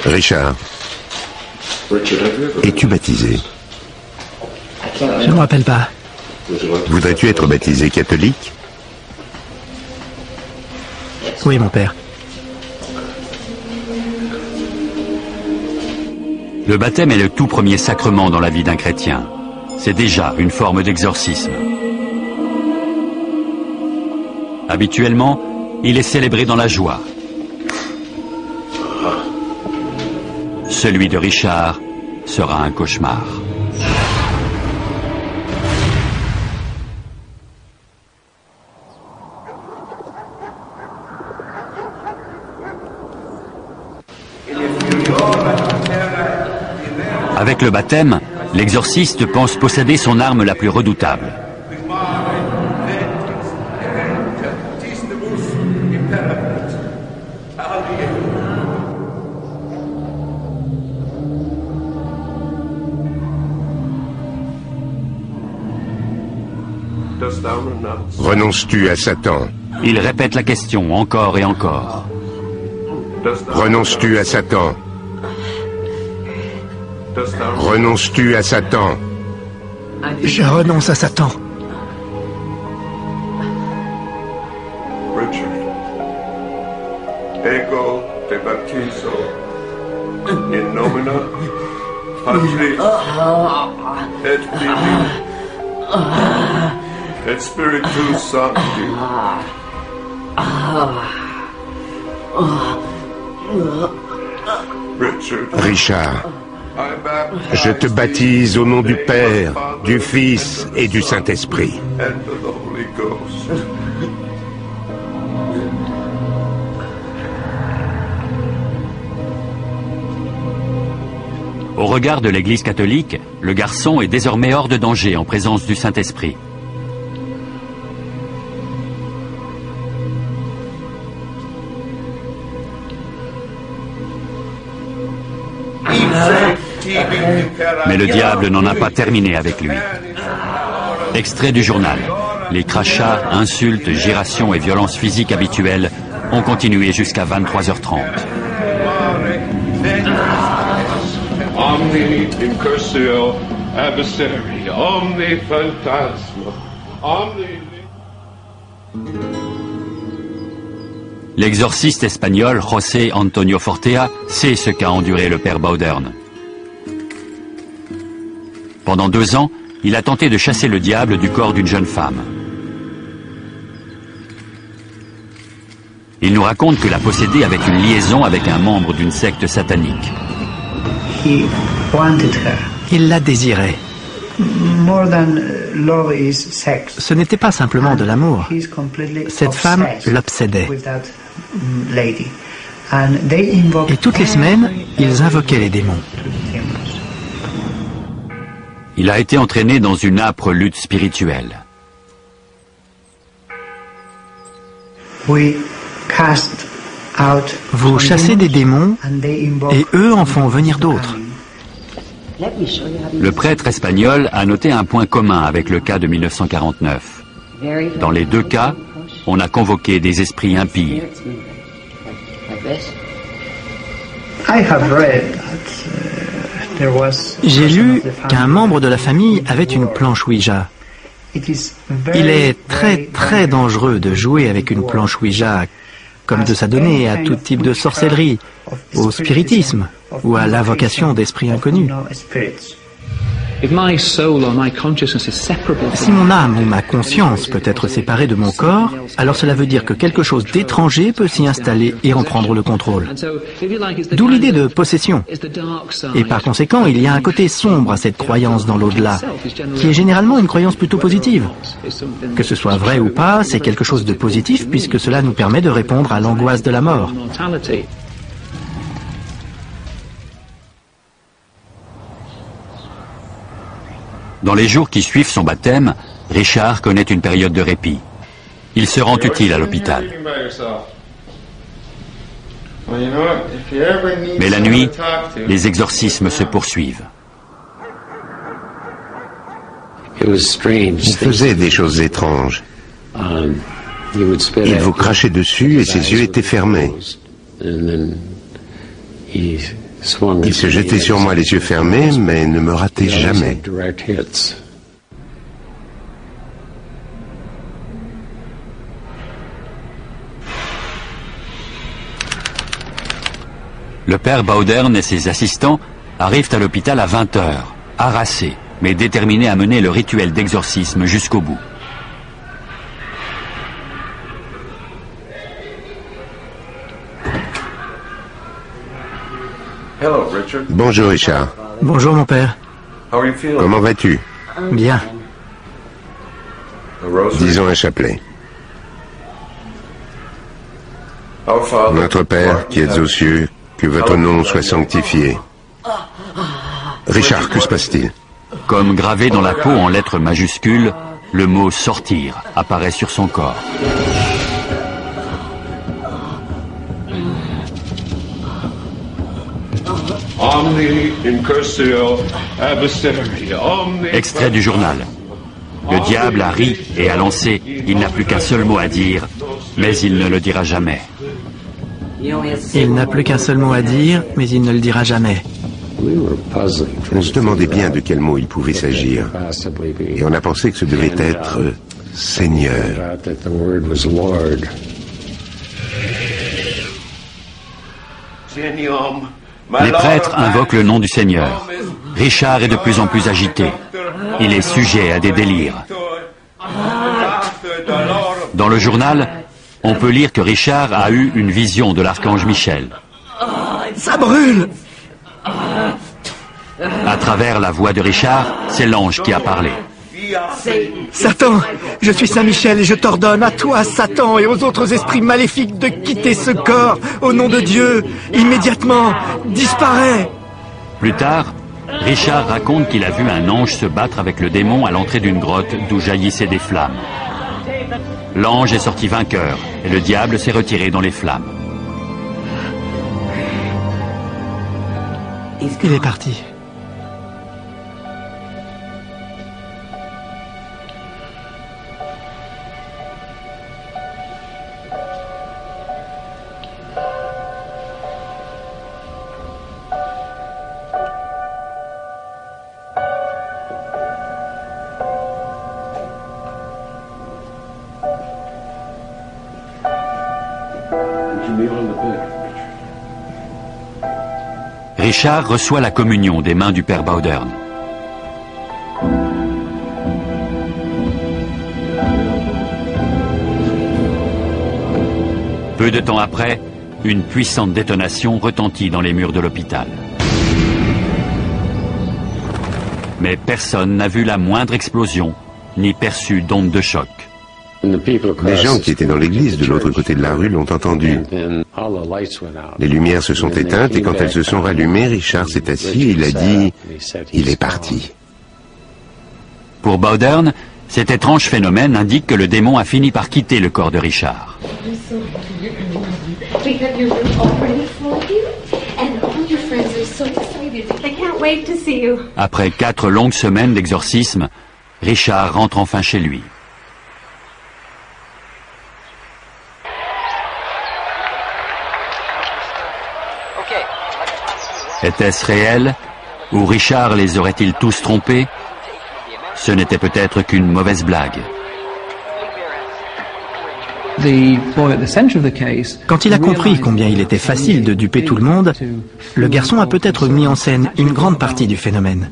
S3: Richard, es-tu baptisé?
S5: Je ne me rappelle pas.
S3: Voudrais-tu être baptisé catholique?
S5: Oui, mon père.
S2: Le baptême est le tout premier sacrement dans la vie d'un chrétien. C'est déjà une forme d'exorcisme. Habituellement, il est célébré dans la joie. Celui de Richard sera un cauchemar. Avec le baptême, l'exorciste pense posséder son arme la plus redoutable.
S3: Renonces-tu à Satan?
S2: Il répète la question encore et encore.
S3: Renonces-tu à Satan? Renonces-tu à Satan?
S5: Je renonce à Satan.
S7: Richard. Ego te baptizo. In nomine Patris et Filii et Spiritus Sancti.
S3: Richard, je te baptise au nom du Père, du Fils et du Saint-Esprit.
S2: Au regard de l'Église catholique, le garçon est désormais hors de danger en présence du Saint-Esprit. Mais le diable n'en a pas terminé avec lui. Extrait du journal. Les crachats, insultes, gyrations et violences physiques habituelles ont continué jusqu'à 23h30.
S7: Omni incursio adversari, omni phantasma, omni...
S2: L'exorciste espagnol José Antonio Fortea sait ce qu'a enduré le père Baudern. Pendant 2 ans, il a tenté de chasser le diable du corps d'une jeune femme. Il nous raconte que la possédée avait une liaison avec un membre d'une secte satanique.
S5: Il la désirait. Ce n'était pas simplement de l'amour. Cette femme l'obsédait. Et toutes les semaines, ils invoquaient les démons.
S2: Il a été entraîné dans une âpre lutte spirituelle.
S5: Vous chassez des démons et eux en font venir d'autres.
S2: Le prêtre espagnol a noté un point commun avec le cas de 1949. Dans les 2 cas, on a convoqué des esprits impies.
S5: J'ai lu qu'un membre de la famille avait une planche Ouija. Il est très dangereux de jouer avec une planche Ouija, comme de s'adonner à tout type de sorcellerie, au spiritisme ou à l'invocation d'esprits inconnus. Si mon âme ou ma conscience peut être séparée de mon corps, alors cela veut dire que quelque chose d'étranger peut s'y installer et en prendre le contrôle. D'où l'idée de possession. Et par conséquent, il y a un côté sombre à cette croyance dans l'au-delà, qui est généralement une croyance plutôt positive. Que ce soit vrai ou pas, c'est quelque chose de positif puisque cela nous permet de répondre à l'angoisse de la mort.
S2: Dans les jours qui suivent son baptême, Richard connaît une période de répit. Il se rend utile à l'hôpital. Mais la nuit, les exorcismes se poursuivent.
S3: Il faisait des choses étranges. Il vous crachait dessus et ses yeux étaient fermés. Il se jetait sur moi les yeux fermés, mais ne me ratait jamais.
S2: Le père Baudern et ses assistants arrivent à l'hôpital à 20h, harassés, mais déterminés à mener le rituel d'exorcisme jusqu'au bout.
S3: Bonjour Richard.
S5: Bonjour mon père.
S3: Comment vas-tu?
S5: Bien.
S3: Disons un chapelet. Notre Père, qui êtes aux cieux, que votre nom soit sanctifié. Richard, que se passe-t-il?
S2: Comme gravé dans la peau en lettres majuscules, le mot « sortir » apparaît sur son corps.
S7: Omni incursio adversari, omni...
S2: Extrait du journal. Le diable a ri et a lancé. Il n'a plus qu'un seul mot à dire, mais il ne le dira jamais.
S5: Il n'a plus qu'un seul mot à dire, mais il ne le dira jamais.
S3: On se demandait bien de quel mot il pouvait s'agir. Et on a pensé que ce devait être Seigneur.
S2: Les prêtres invoquent le nom du Seigneur. Richard est de plus en plus agité. Il est sujet à des délires. Dans le journal, on peut lire que Richard a eu une vision de l'archange Michel.
S5: Ça brûle!
S2: À travers la voix de Richard, c'est l'ange qui a parlé.
S5: Satan, je suis Saint Michel et je t'ordonne à toi, Satan, et aux autres esprits maléfiques de quitter ce corps, au nom de Dieu, immédiatement, disparais.
S2: Plus tard, Richard raconte qu'il a vu un ange se battre avec le démon à l'entrée d'une grotte d'où jaillissaient des flammes. L'ange est sorti vainqueur et le diable s'est retiré dans les flammes.
S5: Il est parti.
S2: Richard reçoit la communion des mains du père Bowdern. Peu de temps après, une puissante détonation retentit dans les murs de l'hôpital. Mais personne n'a vu la moindre explosion, ni perçu d'onde de choc.
S3: Les gens qui étaient dans l'église de l'autre côté de la rue l'ont entendu. Les lumières se sont éteintes et quand elles se sont rallumées, Richard s'est assis et il a dit « Il est parti ».
S2: Pour Bowdern, cet étrange phénomène indique que le démon a fini par quitter le corps de Richard. Après 4 longues semaines d'exorcisme, Richard rentre enfin chez lui. Était-ce réel? Ou Richard les aurait-il tous trompés? Ce n'était peut-être qu'une mauvaise blague.
S5: Quand il a compris combien il était facile de duper tout le monde, le garçon a peut-être mis en scène une grande partie du phénomène.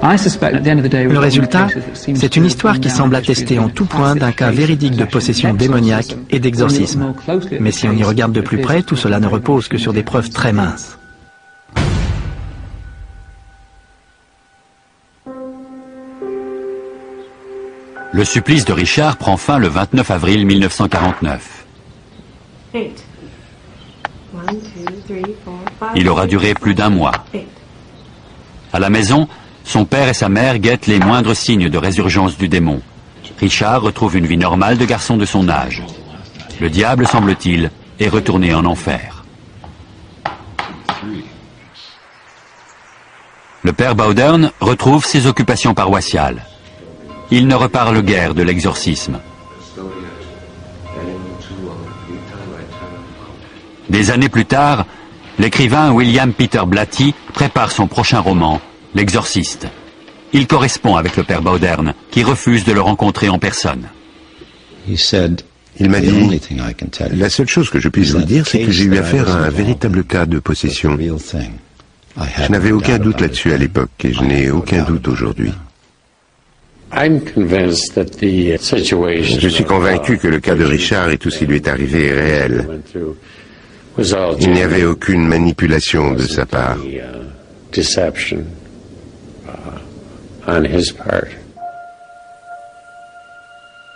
S5: Le résultat, c'est une histoire qui semble attester en tout point d'un cas véridique de possession démoniaque et d'exorcisme. Mais si on y regarde de plus près, tout cela ne repose que sur des preuves très minces.
S2: Le supplice de Richard prend fin le 29 avril 1949. Il aura duré plus d'1 mois. À la maison, son père et sa mère guettent les moindres signes de résurgence du démon. Richard retrouve une vie normale de garçon de son âge. Le diable, semble-t-il, est retourné en enfer. Le père Bowdern retrouve ses occupations paroissiales. Il ne reparle guère de l'exorcisme. Des années plus tard, l'écrivain William Peter Blatty prépare son prochain roman, L'Exorciste. Il correspond avec le père Bowdern, qui refuse de le rencontrer en personne.
S3: Il m'a dit, la seule chose que je puisse vous dire, c'est que j'ai eu affaire à un véritable cas de possession. Je n'avais aucun doute là-dessus à l'époque et je n'ai aucun doute aujourd'hui. Je suis convaincu que le cas de Richard et tout ce qui lui est arrivé est réel. Il n'y avait aucune manipulation de sa part.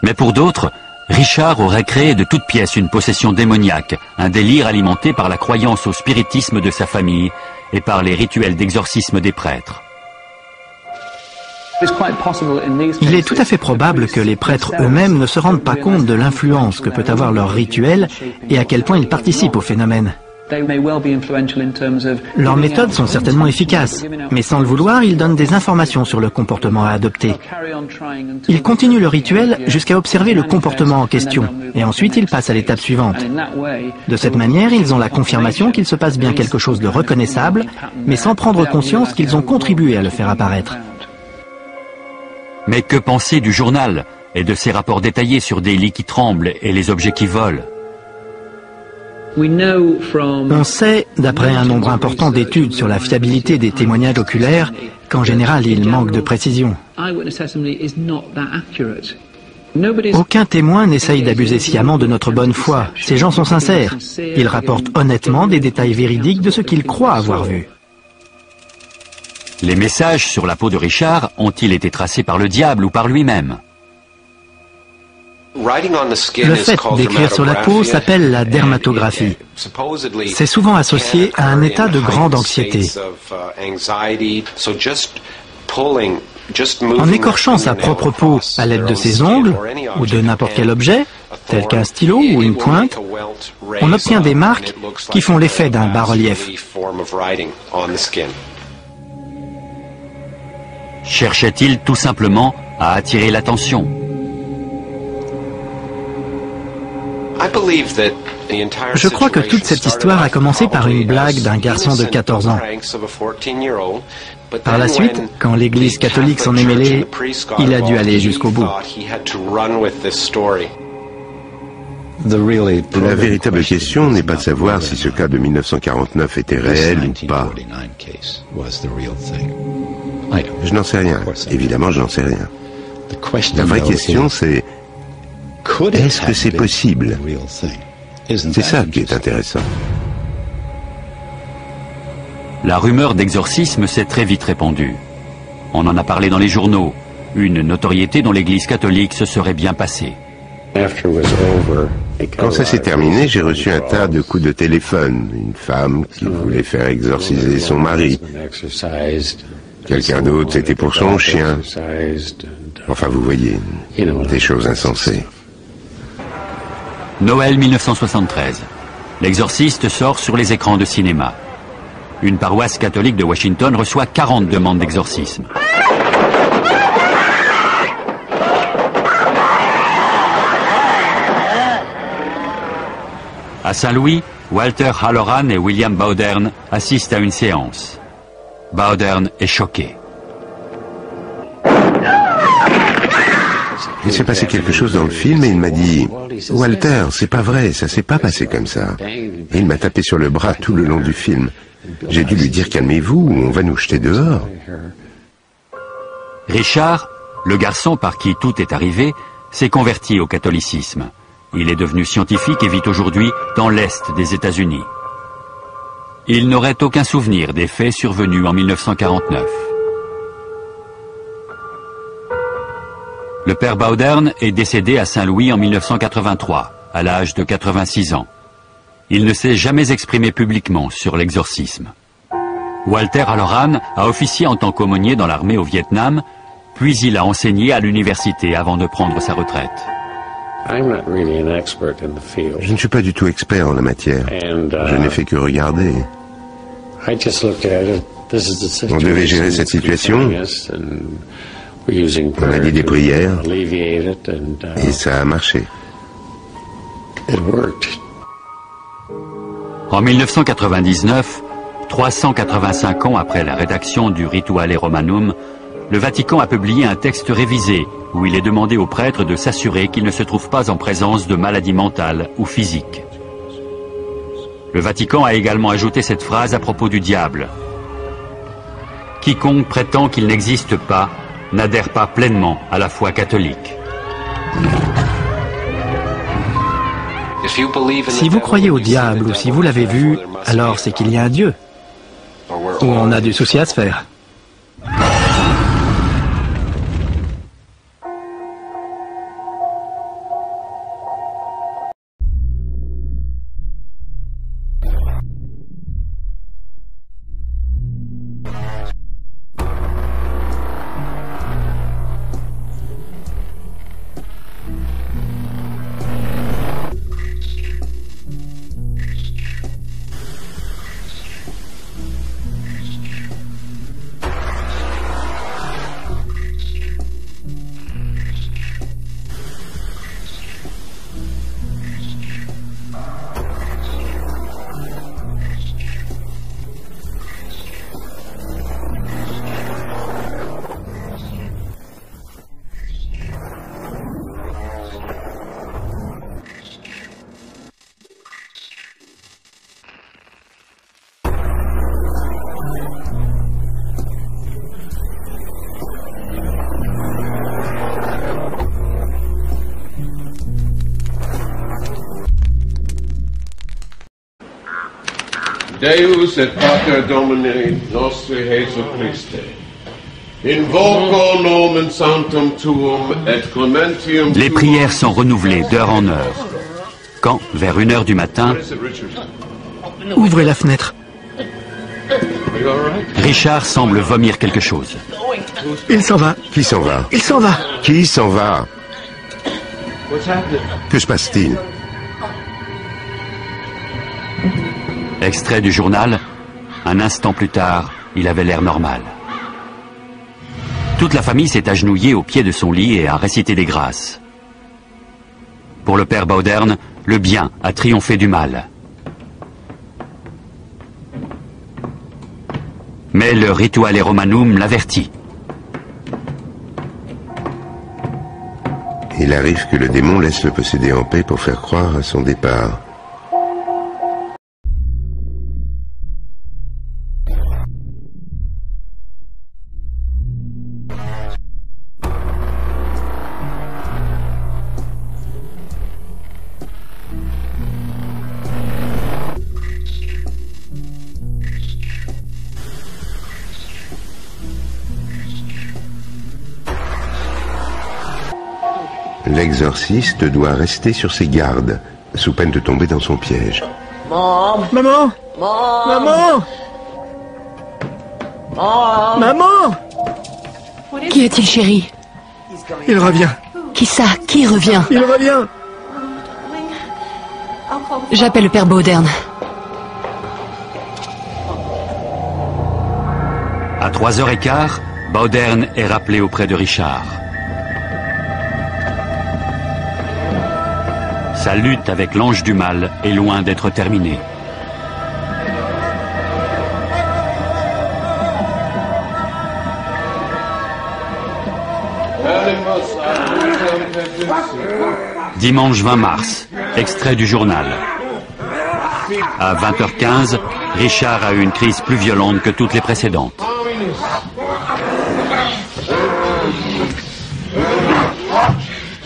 S2: Mais pour d'autres, Richard aurait créé de toutes pièces une possession démoniaque, un délire alimenté par la croyance au spiritisme de sa famille et par les rituels d'exorcisme des prêtres.
S5: Il est tout à fait probable que les prêtres eux-mêmes ne se rendent pas compte de l'influence que peut avoir leur rituel et à quel point ils participent au phénomène. Leurs méthodes sont certainement efficaces, mais sans le vouloir, ils donnent des informations sur le comportement à adopter. Ils continuent le rituel jusqu'à observer le comportement en question, et ensuite ils passent à l'étape suivante. De cette manière, ils ont la confirmation qu'il se passe bien quelque chose de reconnaissable, mais sans prendre conscience qu'ils ont contribué à le faire apparaître.
S2: Mais que penser du journal et de ses rapports détaillés sur des lits qui tremblent et les objets qui volent?
S5: On sait, d'après un nombre important d'études sur la fiabilité des témoignages oculaires, qu'en général, ils manquent de précision. Aucun témoin n'essaye d'abuser sciemment de notre bonne foi. Ces gens sont sincères. Ils rapportent honnêtement des détails véridiques de ce qu'ils croient avoir vu.
S2: Les messages sur la peau de Richard ont-ils été tracés par le diable ou par lui-même?
S5: Le fait d'écrire sur la peau s'appelle la dermatographie. C'est souvent associé à un état de grande anxiété. En écorchant sa propre peau à l'aide de ses ongles ou de n'importe quel objet, tel qu'un stylo ou une pointe, on obtient des marques qui font l'effet d'un bas-relief.
S2: Cherchait-il tout simplement à attirer l'attention?
S5: Je crois que toute cette histoire a commencé par une blague d'un garçon de 14 ans. Par la suite, quand l'Église catholique s'en est mêlée, il a dû aller jusqu'au bout.
S3: La véritable question n'est pas de savoir si ce cas de 1949 était réel ou pas. Je n'en sais rien. Évidemment, je n'en sais rien. La vraie question, c'est: est-ce que c'est possible? C'est ça qui est intéressant.
S2: La rumeur d'exorcisme s'est très vite répandue. On en a parlé dans les journaux, une notoriété dont l'Église catholique se serait bien passée.
S3: Quand ça s'est terminé, j'ai reçu un tas de coups de téléphone. Une femme qui voulait faire exorciser son mari. Quelqu'un d'autre, c'était pour son chien. Enfin, vous voyez, des choses insensées.
S2: Noël 1973. L'exorciste sort sur les écrans de cinéma. Une paroisse catholique de Washington reçoit 40 demandes d'exorcisme. À Saint-Louis, Walter Halloran et William Bowdern assistent à une séance. Bowdern est choqué.
S3: Il s'est passé quelque chose dans le film et il m'a dit: Walter, c'est pas vrai, ça s'est pas passé comme ça. Et il m'a tapé sur le bras tout le long du film. J'ai dû lui dire: calmez-vous, on va nous jeter dehors.
S2: Richard, le garçon par qui tout est arrivé, s'est converti au catholicisme. Il est devenu scientifique et vit aujourd'hui dans l'Est des États-Unis. Il n'aurait aucun souvenir des faits survenus en 1949. Le père Bowdern est décédé à Saint-Louis en 1983, à l'âge de 86 ans. Il ne s'est jamais exprimé publiquement sur l'exorcisme. Walter Halloran a officié en tant qu'aumônier dans l'armée au Vietnam, puis il a enseigné à l'université avant de prendre sa retraite.
S3: Je ne suis pas du tout expert en la matière. Je n'ai fait que regarder. On devait gérer cette situation. On a dit des prières et ça a marché.
S2: En 1999, 385 ans après la rédaction du Rituale Romanum, le Vatican a publié un texte révisé où il est demandé aux prêtres de s'assurer qu'ils ne se trouvent pas en présence de maladies mentales ou physiques. Le Vatican a également ajouté cette phrase à propos du diable. Quiconque prétend qu'il n'existe pas n'adhère pas pleinement à la foi catholique.
S5: Si vous croyez au diable ou si vous l'avez vu, alors c'est qu'il y a un Dieu. Ou on a du souci à se faire.
S7: Deus et Pater Domini nostri Jesu Christe. Invoco nomen sanctum tuum et clementium.
S2: Les prières sont renouvelées d'heure en heure. Quand, vers 1h du matin,
S5: Ouvrez la fenêtre.
S2: Richard semble vomir quelque chose.
S5: Il s'en va.
S3: Qui s'en va?
S5: Il s'en va.
S3: Qui s'en va? Que se passe-t-il?
S2: Extrait du journal. Un instant plus tard, il avait l'air normal. Toute la famille s'est agenouillée au pied de son lit et a récité des grâces. Pour le père Bowdern, le bien a triomphé du mal. Mais le Rituale Romanum l'avertit.
S3: Il arrive que le démon laisse le possédé en paix pour faire croire à son départ. L'exorciste doit rester sur ses gardes, sous peine de tomber dans son piège.
S5: Maman. Maman. Maman.
S4: Qu'y a-t-il, chérie?
S5: Il revient.
S4: Qui ça? Qui revient?
S5: Il revient.
S4: J'appelle le père Bowdern.
S2: À 3h15, Bowdern est rappelé auprès de Richard. Sa lutte avec l'ange du mal est loin d'être terminée. Dimanche 20 mars, extrait du journal. À 20h15, Richard a eu une crise plus violente que toutes les précédentes.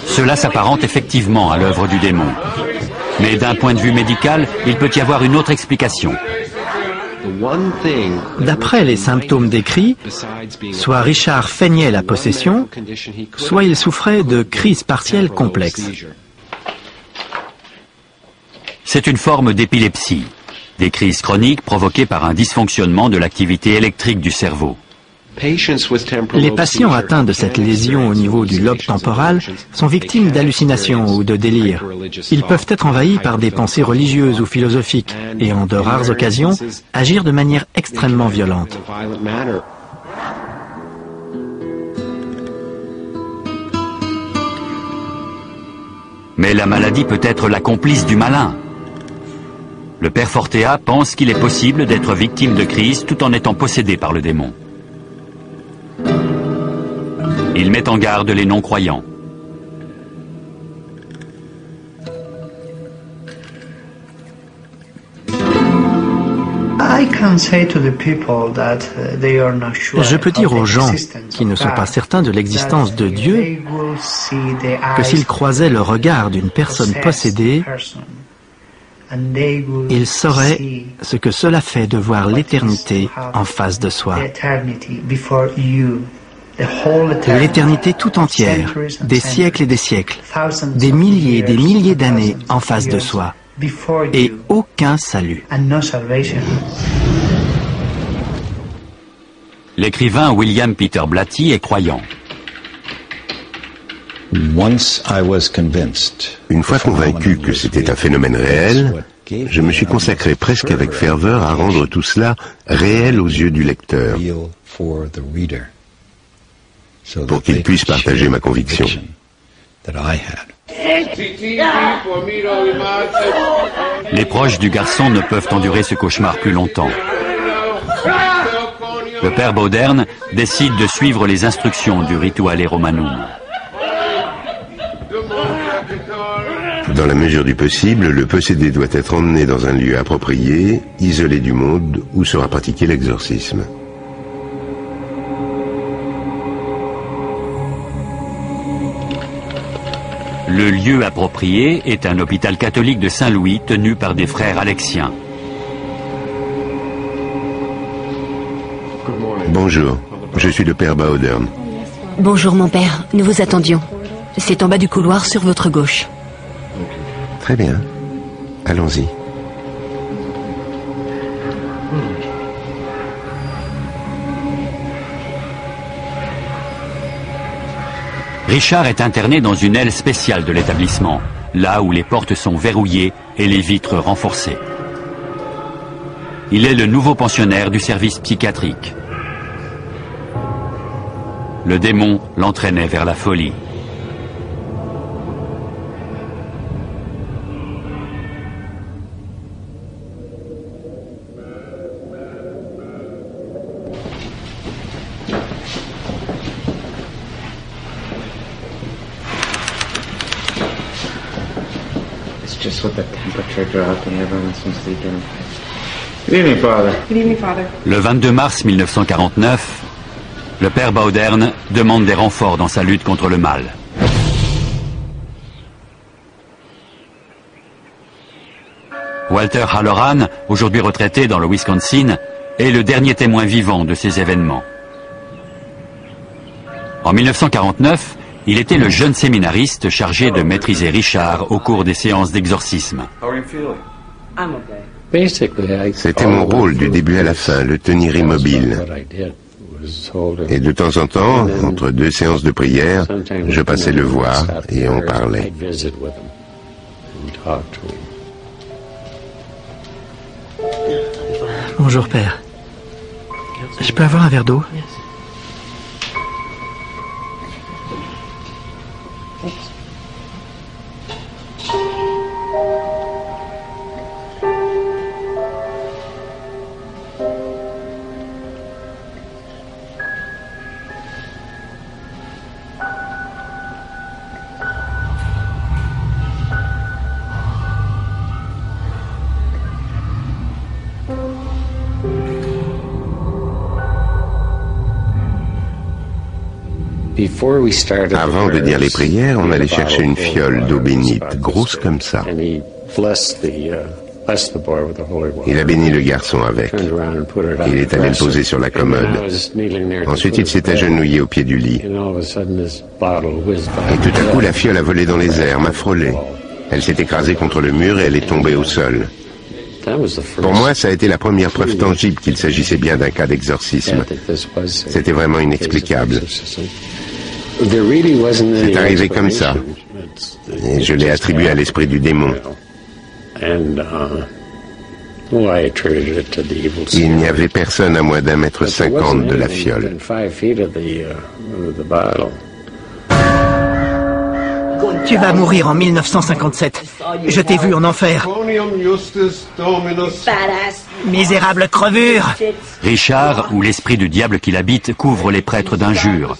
S2: Cela s'apparente effectivement à l'œuvre du démon. Mais d'un point de vue médical, il peut y avoir une autre explication.
S5: D'après les symptômes décrits, soit Richard feignait la possession, soit il souffrait de crises partielles complexes.
S2: C'est une forme d'épilepsie, des crises chroniques provoquées par un dysfonctionnement de l'activité électrique du cerveau.
S5: Les patients atteints de cette lésion au niveau du lobe temporal sont victimes d'hallucinations ou de délires. Ils peuvent être envahis par des pensées religieuses ou philosophiques et, en de rares occasions, agir de manière extrêmement violente.
S2: Mais la maladie peut être la complice du malin. Le père Fortea pense qu'il est possible d'être victime de crise tout en étant possédé par le démon. Il met en garde les non-croyants.
S5: Je peux dire aux gens qui ne sont pas certains de l'existence de Dieu que s'ils croisaient le regard d'une personne possédée, ils sauraient ce que cela fait de voir l'éternité en face de soi. L'éternité tout entière, des siècles et des siècles, des milliers et des milliers d'années en face de soi, et aucun salut.
S2: L'écrivain William Peter Blatty est croyant.
S3: Une fois convaincu que c'était un phénomène réel, je me suis consacré presque avec ferveur à rendre tout cela réel aux yeux du lecteur, pour qu'il puisse partager ma conviction.
S2: Les proches du garçon ne peuvent endurer ce cauchemar plus longtemps. Le père Bowdern décide de suivre les instructions du Rituale Romanum.
S3: Dans la mesure du possible, le possédé doit être emmené dans un lieu approprié, isolé du monde, où sera pratiqué l'exorcisme.
S2: Le lieu approprié est un hôpital catholique de Saint-Louis tenu par des frères alexiens.
S3: Bonjour, je suis le père Bowdern.
S4: Bonjour mon père, nous vous attendions. C'est en bas du couloir sur votre gauche.
S3: Très bien. Allons-y.
S2: Richard est interné dans une aile spéciale de l'établissement, là où les portes sont verrouillées et les vitres renforcées. Il est le nouveau pensionnaire du service psychiatrique. Le démon l'entraînait vers la folie.
S8: Just with the temperature dropping, everyone seems to be getting... Good evening, Father.
S6: Good evening, Father.
S2: Le 22 mars 1949, le père Bowdern demande des renforts dans sa lutte contre le mal. Walter Halloran, aujourd'hui retraité dans le Wisconsin, est le dernier témoin vivant de ces événements. En 1949, il était le jeune séminariste chargé de maîtriser Richard au cours des séances d'exorcisme.
S3: C'était mon rôle du début à la fin, le tenir immobile. Et de temps en temps, entre deux séances de prière, je passais le voir et on parlait.
S5: Bonjour père. Je peux avoir un verre d'eau?
S3: Avant de dire les prières, on allait chercher une fiole d'eau bénite, grosse comme ça. Il a béni le garçon avec. Il est allé le poser sur la commode. Ensuite, il s'est agenouillé au pied du lit. Et tout à coup, la fiole a volé dans les airs, m'a frôlé. Elle s'est écrasée contre le mur et elle est tombée au sol. Pour moi, ça a été la première preuve tangible qu'il s'agissait bien d'un cas d'exorcisme. C'était vraiment inexplicable. C'est arrivé comme ça. Et je l'ai attribué à l'esprit du démon. Il n'y avait personne à moins d'1,50 m de la fiole.
S5: Tu vas mourir en 1957. Je t'ai vu en enfer. Misérable crevure.
S2: Richard, ou l'esprit du diable qui l'habite, couvre les prêtres d'injures.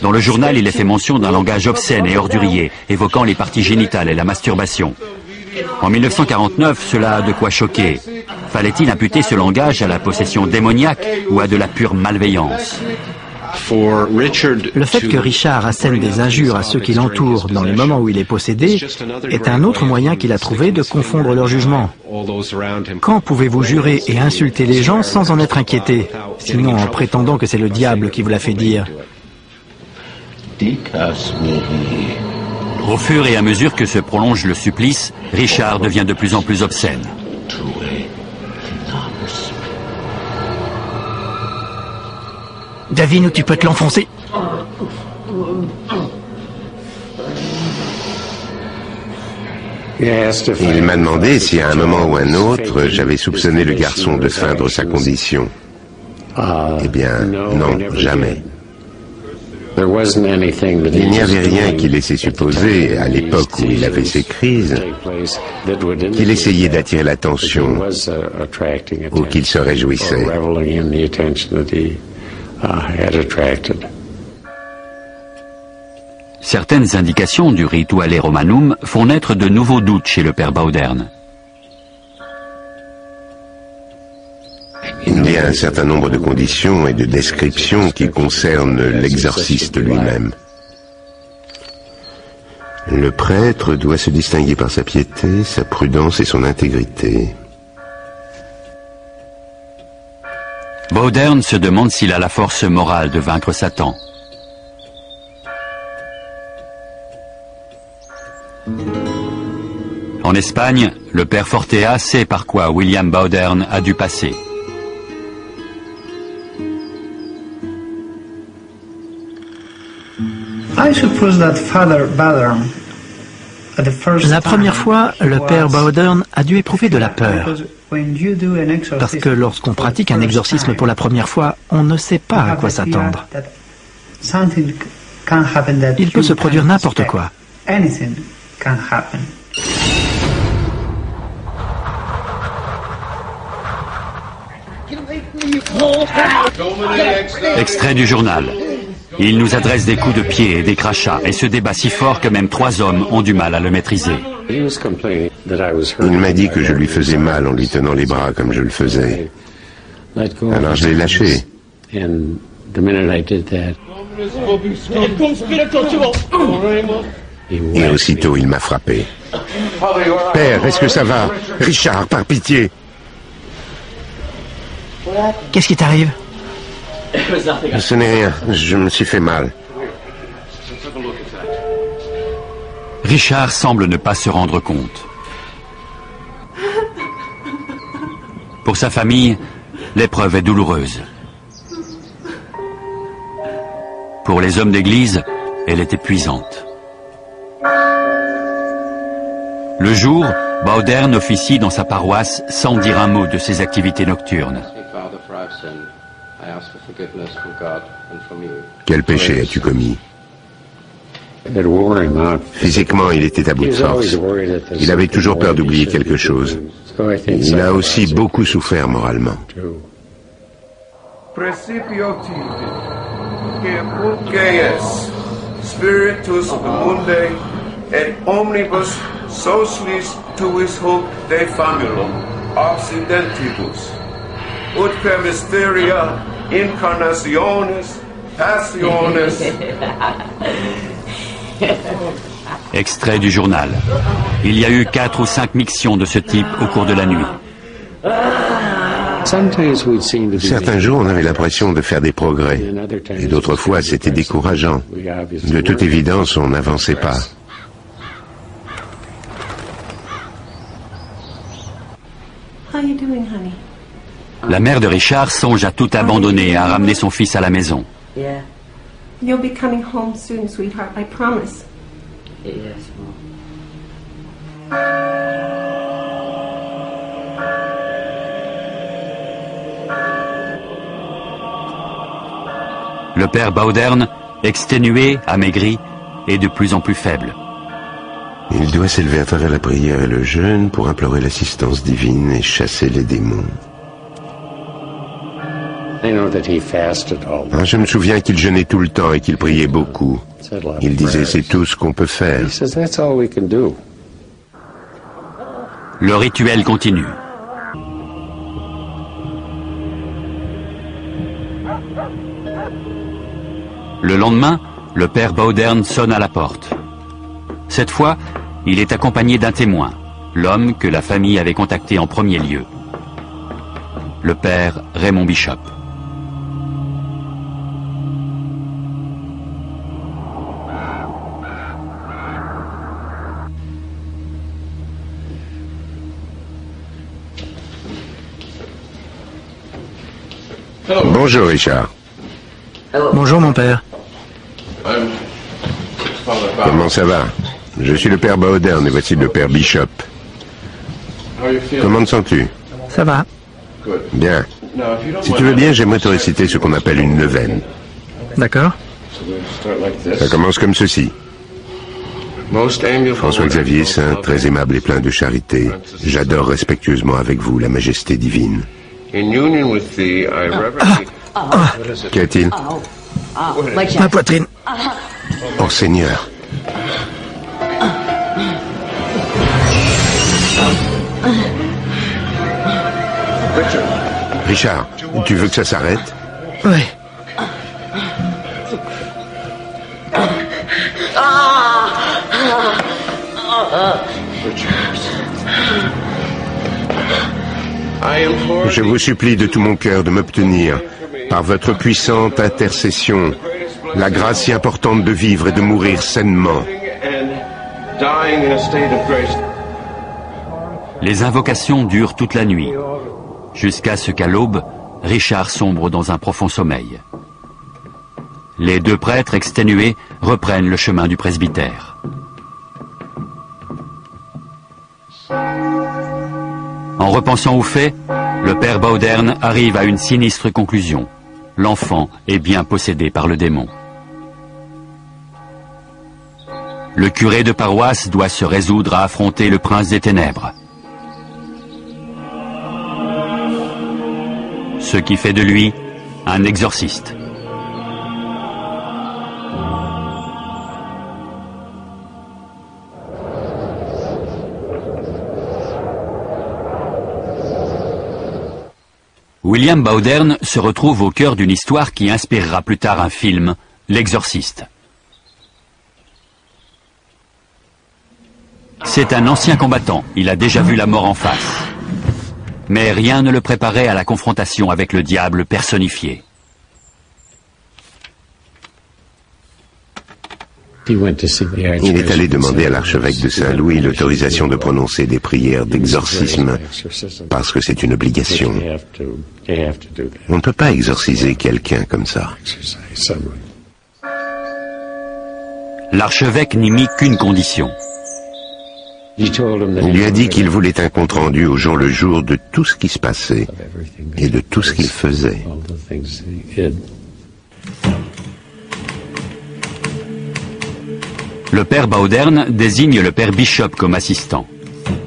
S2: Dans le journal, il est fait mention d'un langage obscène et ordurier, évoquant les parties génitales et la masturbation. En 1949, cela a de quoi choquer. Fallait-il imputer ce langage à la possession démoniaque ou à de la pure malveillance?
S5: Le fait que Richard assène des injures à ceux qui l'entourent dans les moments où il est possédé est un autre moyen qu'il a trouvé de confondre leur jugement. Quand pouvez-vous jurer et insulter les gens sans en être inquiété, sinon en prétendant que c'est le diable qui vous l'a fait dire?
S2: Au fur et à mesure que se prolonge le supplice, Richard devient de plus en plus obscène.
S5: David, où tu peux te l'enfoncer?
S3: Il m'a demandé si à un moment ou un autre, j'avais soupçonné le garçon de feindre sa condition. Eh bien, non, jamais. Il n'y avait rien qui laissait supposer, à l'époque où il avait ses crises, qu'il essayait d'attirer l'attention ou qu'il se réjouissait.
S2: Certaines indications du Rituale Romanum font naître de nouveaux doutes chez le père Bowdern.
S3: Il y a un certain nombre de conditions et de descriptions qui concernent l'exorciste lui-même. Le prêtre doit se distinguer par sa piété, sa prudence et son intégrité.
S2: Bowdern se demande s'il a la force morale de vaincre Satan. En Espagne, le père Fortea sait par quoi William Bowdern a dû passer.
S5: La première fois, le père Bowdern a dû éprouver de la peur. Parce que lorsqu'on pratique un exorcisme pour la première fois, on ne sait pas à quoi s'attendre. Il peut se produire n'importe quoi.
S2: Extrait du journal. Il nous adresse des coups de pied et des crachats et se débat si fort que même 3 hommes ont du mal à le maîtriser.
S3: Il m'a dit que je lui faisais mal en lui tenant les bras comme je le faisais. Alors je l'ai lâché. Et aussitôt il m'a frappé. Père, est-ce que ça va? Richard, par pitié.
S5: Qu'est-ce qui t'arrive?
S3: Ce n'est rien, je me suis fait mal.
S2: Richard semble ne pas se rendre compte. Pour sa famille, l'épreuve est douloureuse. Pour les hommes d'église, elle est épuisante. Le jour, Bowdern officie dans sa paroisse sans dire un mot de ses activités nocturnes.
S3: Quel péché as-tu commis? Physiquement, il était à bout de force. Il avait toujours peur d'oublier quelque chose. Il a aussi beaucoup souffert moralement.
S7: Spiritus Mundi et omnibus socialis tuis hoc de famulum occidentibus ut per mysteria incarnationis passiones.
S2: Extrait du journal. Il y a eu 4 ou 5 mictions de ce type au cours de la nuit.
S3: Certains jours, on avait l'impression de faire des progrès, et d'autres fois, c'était décourageant. De toute évidence, on n'avançait pas.
S2: La mère de Richard songe à tout abandonner et à ramener son fils à la maison.
S6: You'll be coming home soon, sweetheart, I promise.
S8: Yes, Mom.
S2: Le père Bowdern, exténué, amaigri, est de plus en plus faible.
S3: Il doit s'élever à travers la prière et le jeûne pour implorer l'assistance divine et chasser les démons. Je me souviens qu'il jeûnait tout le temps et qu'il priait beaucoup. Il disait c'est tout ce qu'on peut faire.
S2: Le rituel continue. Le lendemain, le père Bowdern sonne à la porte. Cette fois, il est accompagné d'un témoin, l'homme que la famille avait contacté en premier lieu. Le père Raymond Bishop.
S3: Bonjour Richard.
S5: Bonjour mon père.
S3: Comment ça va? Je suis le père Bowdern et voici le père Bishop. Comment te sens-tu?
S5: Ça va.
S3: Bien. Si tu veux bien, j'aimerais te réciter ce qu'on appelle une neuvaine.
S5: D'accord.
S3: Ça commence comme ceci. François-Xavier Saint, très aimable et plein de charité, j'adore respectueusement avec vous la majesté divine. Qu'y a-t-il?
S5: Ma poitrine.
S3: Oh Seigneur. Richard, tu veux que ça s'arrête?
S5: Oui.
S3: Je vous supplie de tout mon cœur de m'obtenir, par votre puissante intercession, la grâce si importante de vivre et de mourir sainement.
S2: Les invocations durent toute la nuit, jusqu'à ce qu'à l'aube, Richard sombre dans un profond sommeil. Les deux prêtres exténués reprennent le chemin du presbytère. En repensant aux faits, le père Bauderne arrive à une sinistre conclusion. L'enfant est bien possédé par le démon. Le curé de paroisse doit se résoudre à affronter le prince des ténèbres. Ce qui fait de lui un exorciste. William Bauderne se retrouve au cœur d'une histoire qui inspirera plus tard un film, L'Exorciste. C'est un ancien combattant, il a déjà vu la mort en face. Mais rien ne le préparait à la confrontation avec le diable personnifié.
S3: Il est allé demander à l'archevêque de Saint-Louis l'autorisation de prononcer des prières d'exorcisme, parce que c'est une obligation. On ne peut pas exorciser quelqu'un comme ça.
S2: L'archevêque n'y mit qu'une condition.
S3: Il lui a dit qu'il voulait un compte-rendu au jour le jour de tout ce qui se passait et de tout ce qu'il faisait.
S2: Le père Bauderne désigne le père Bishop comme assistant.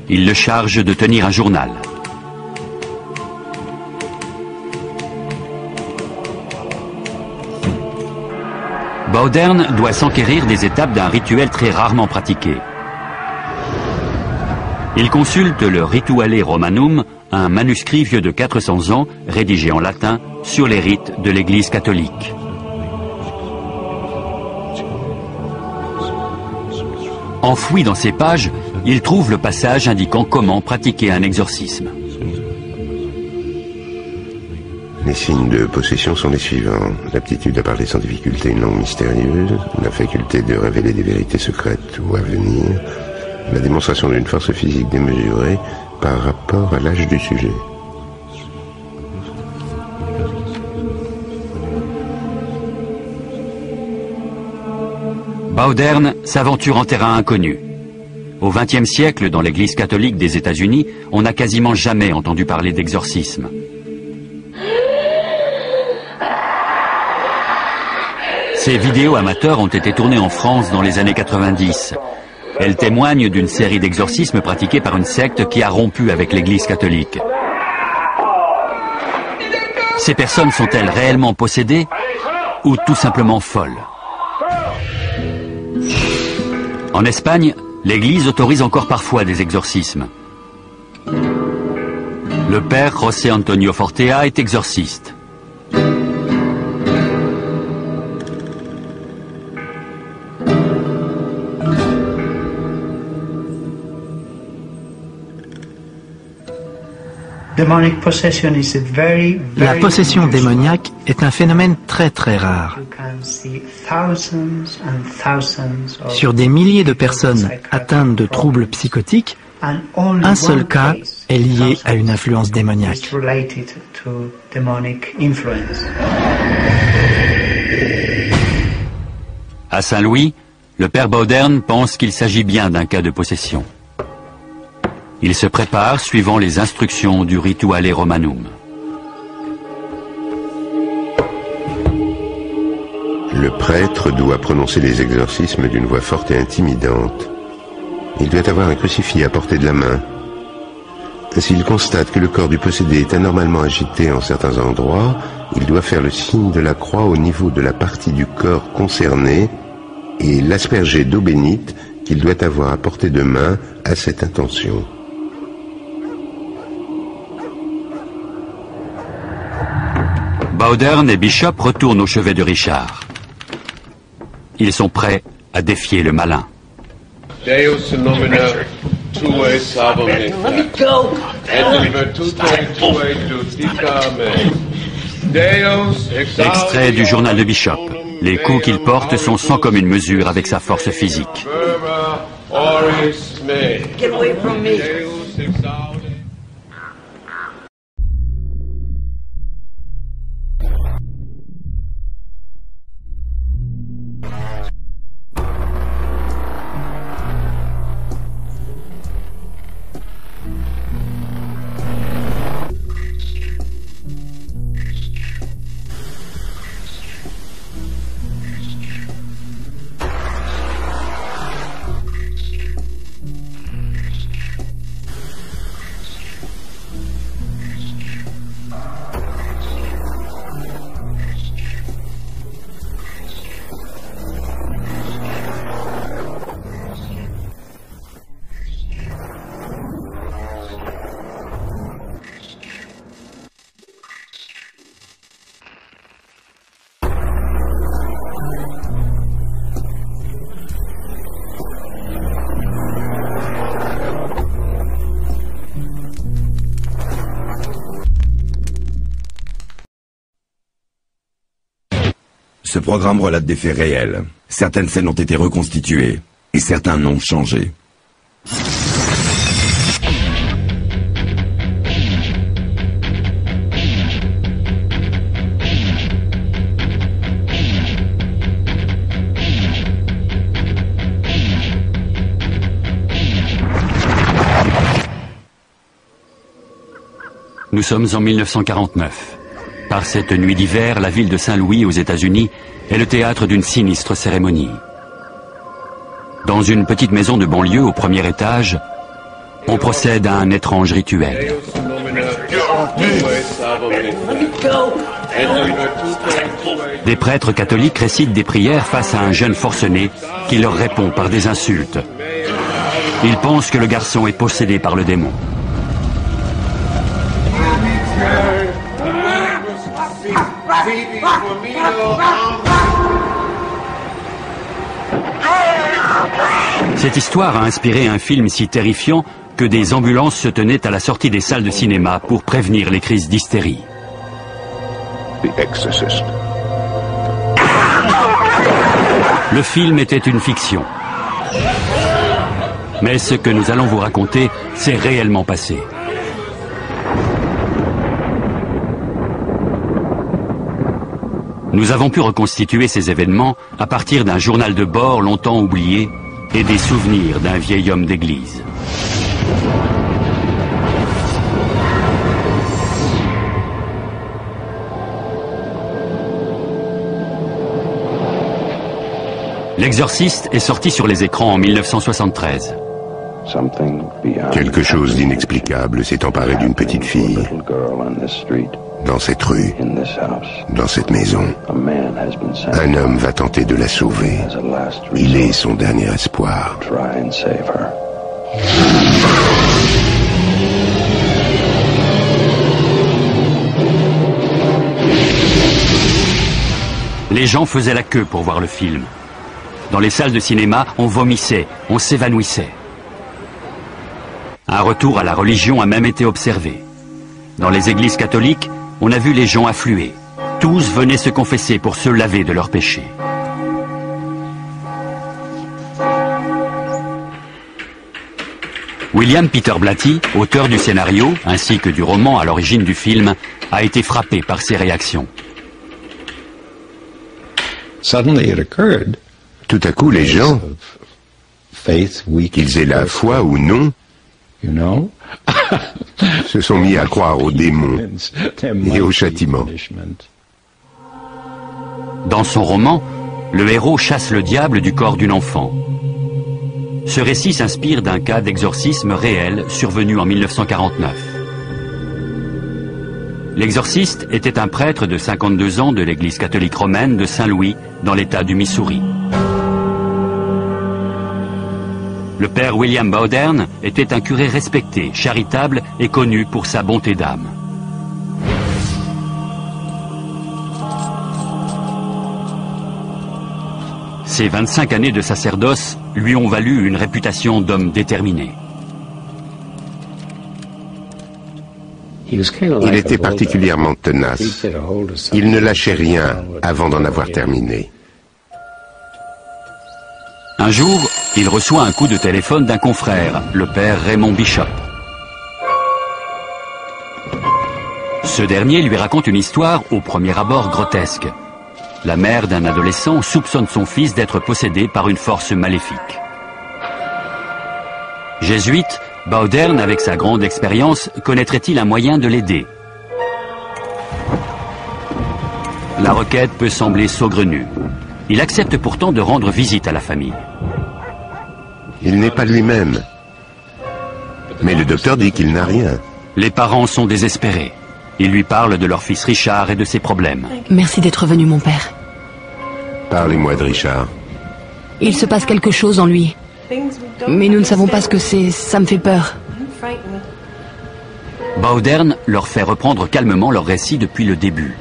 S2: Il le charge de tenir un journal. Bauderne doit s'enquérir des étapes d'un rituel très rarement pratiqué. Il consulte le Rituale Romanum, un manuscrit vieux de 400 ans, rédigé en latin, sur les rites de l'Église catholique. Enfoui dans ces pages, il trouve le passage indiquant comment pratiquer un exorcisme.
S3: Les signes de possession sont les suivants. L'aptitude à parler sans difficulté une langue mystérieuse, la faculté de révéler des vérités secrètes ou à venir, la démonstration d'une force physique démesurée par rapport à l'âge du sujet.
S2: Bauderne s'aventure en terrain inconnu. Au XXe siècle, dans l'Église catholique des États-Unis, on n'a quasiment jamais entendu parler d'exorcisme. Ces vidéos amateurs ont été tournées en France dans les années 90. Elles témoignent d'une série d'exorcismes pratiqués par une secte qui a rompu avec l'Église catholique. Ces personnes sont-elles réellement possédées ou tout simplement folles? En Espagne, l'Église autorise encore parfois des exorcismes. Le père José Antonio Fortea est exorciste.
S5: La possession démoniaque est un phénomène très très rare. Sur des milliers de personnes atteintes de troubles psychotiques, un seul cas est lié à une influence démoniaque.
S2: À Saint-Louis, le père Bauderne pense qu'il s'agit bien d'un cas de possession. Il se prépare suivant les instructions du Rituale Romanum.
S3: Le prêtre doit prononcer les exorcismes d'une voix forte et intimidante. Il doit avoir un crucifix à portée de la main. S'il constate que le corps du possédé est anormalement agité en certains endroits, il doit faire le signe de la croix au niveau de la partie du corps concernée et l'asperger d'eau bénite qu'il doit avoir à portée de main à cette intention.
S2: Bauderne et Bishop retournent au chevet de Richard. Ils sont prêts à défier le malin.
S7: Deus nomina Two-way Let me go!
S2: Extrait du journal de Bishop. Les coups qu'il porte sont sans commune mesure avec sa force physique.
S6: Get away from me!
S1: Ce programme relate des faits réels. Certaines scènes ont été reconstituées et certains noms changés.
S2: Nous sommes en 1949. Par cette nuit d'hiver, la ville de Saint-Louis aux États-Unis est le théâtre d'une sinistre cérémonie. Dans une petite maison de banlieue au premier étage, on procède à un étrange rituel. Des prêtres catholiques récitent des prières face à un jeune forcené qui leur répond par des insultes. Ils pensent que le garçon est possédé par le démon. Cette histoire a inspiré un film si terrifiant que des ambulances se tenaient à la sortie des salles de cinéma pour prévenir les crises d'hystérie.
S3: The Exorcist.
S2: Le film était une fiction. Mais ce que nous allons vous raconter s'est réellement passé. Nous avons pu reconstituer ces événements à partir d'un journal de bord longtemps oublié et des souvenirs d'un vieil homme d'église. L'Exorciste est sorti sur les écrans en 1973.
S3: Quelque chose d'inexplicable s'est emparé d'une petite fille. Dans cette rue, dans cette maison, un homme va tenter de la sauver. Il est son dernier espoir.
S2: Les gens faisaient la queue pour voir le film. Dans les salles de cinéma, on vomissait, on s'évanouissait. Un retour à la religion a même été observé. Dans les églises catholiques, on a vu les gens affluer. Tous venaient se confesser pour se laver de leurs péchés. William Peter Blatty, auteur du scénario, ainsi que du roman à l'origine du film, a été frappé par ces réactions.
S3: Tout à coup, les gens, qu'ils aient la foi ou non, se sont mis à croire aux démons et au châtiment.
S2: Dans son roman, le héros chasse le diable du corps d'une enfant. Ce récit s'inspire d'un cas d'exorcisme réel survenu en 1949. L'exorciste était un prêtre de 52 ans de l'église catholique romaine de Saint-Louis, dans l'État du Missouri. Le père William Bowdern était un curé respecté, charitable et connu pour sa bonté d'âme. Ses 25 années de sacerdoce lui ont valu une réputation d'homme déterminé.
S3: Il était particulièrement tenace. Il ne lâchait rien avant d'en avoir terminé.
S2: Un jour, il reçoit un coup de téléphone d'un confrère, le père Raymond Bishop. Ce dernier lui raconte une histoire au premier abord grotesque. La mère d'un adolescent soupçonne son fils d'être possédé par une force maléfique. Jésuite, Bowdern, avec sa grande expérience, connaîtrait-il un moyen de l'aider? La requête peut sembler saugrenue. Il accepte pourtant de rendre visite à la famille.
S3: Il n'est pas lui-même. Mais le docteur dit qu'il n'a rien.
S2: Les parents sont désespérés. Ils lui parlent de leur fils Richard et de ses problèmes.
S4: Merci d'être venu, mon père.
S3: Parlez-moi de Richard.
S4: Il se passe quelque chose en lui. Mais nous ne savons pas ce que c'est. Ça me fait peur.
S2: Bowdern leur fait reprendre calmement leur récit depuis le début.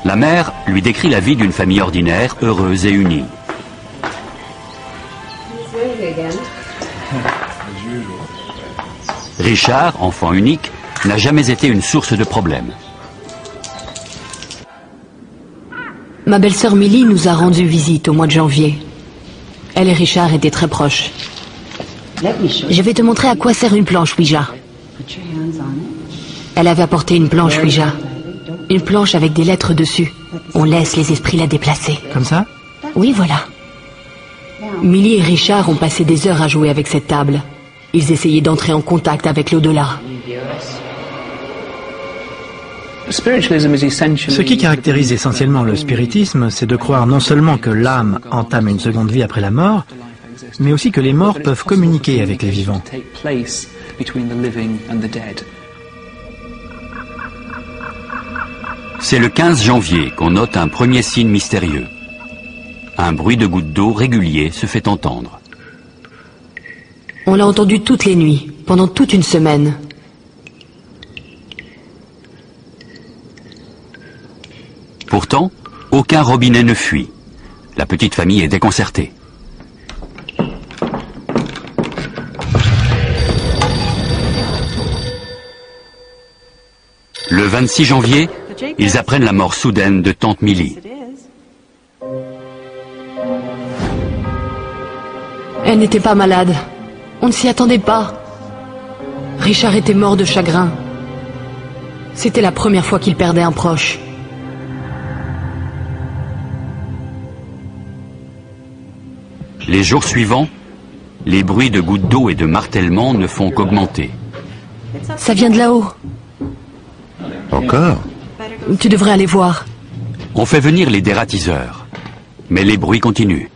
S2: La mère lui décrit la vie d'une famille ordinaire, heureuse et unie. Richard, enfant unique, n'a jamais été une source de problèmes.
S4: Ma belle-sœur Millie nous a rendu visite au mois de janvier. Elle et Richard étaient très proches. Je vais te montrer à quoi sert une planche Ouija. Elle avait apporté une planche Ouija. Une planche avec des lettres dessus. On laisse les esprits la déplacer.
S5: Comme ça?
S4: Oui, voilà. Millie et Richard ont passé des heures à jouer avec cette table. Ils essayaient d'entrer en contact avec l'au-delà.
S5: Ce qui caractérise essentiellement le spiritisme, c'est de croire non seulement que l'âme entame une seconde vie après la mort, mais aussi que les morts peuvent communiquer avec les vivants.
S2: C'est le 15 janvier qu'on note un premier signe mystérieux. Un bruit de gouttes d'eau régulier se fait entendre.
S4: On l'a entendu toutes les nuits, pendant toute une semaine.
S2: Pourtant, aucun robinet ne fuit. La petite famille est déconcertée. Le 26 janvier, ils apprennent la mort soudaine de tante Millie.
S4: Elle n'était pas malade. On ne s'y attendait pas. Richard était mort de chagrin. C'était la première fois qu'il perdait un proche.
S2: Les jours suivants, les bruits de gouttes d'eau et de martèlement ne font qu'augmenter.
S4: Ça vient de là-haut.
S3: Encore?
S4: Tu devrais aller voir.
S2: On fait venir les dératiseurs, mais les bruits continuent.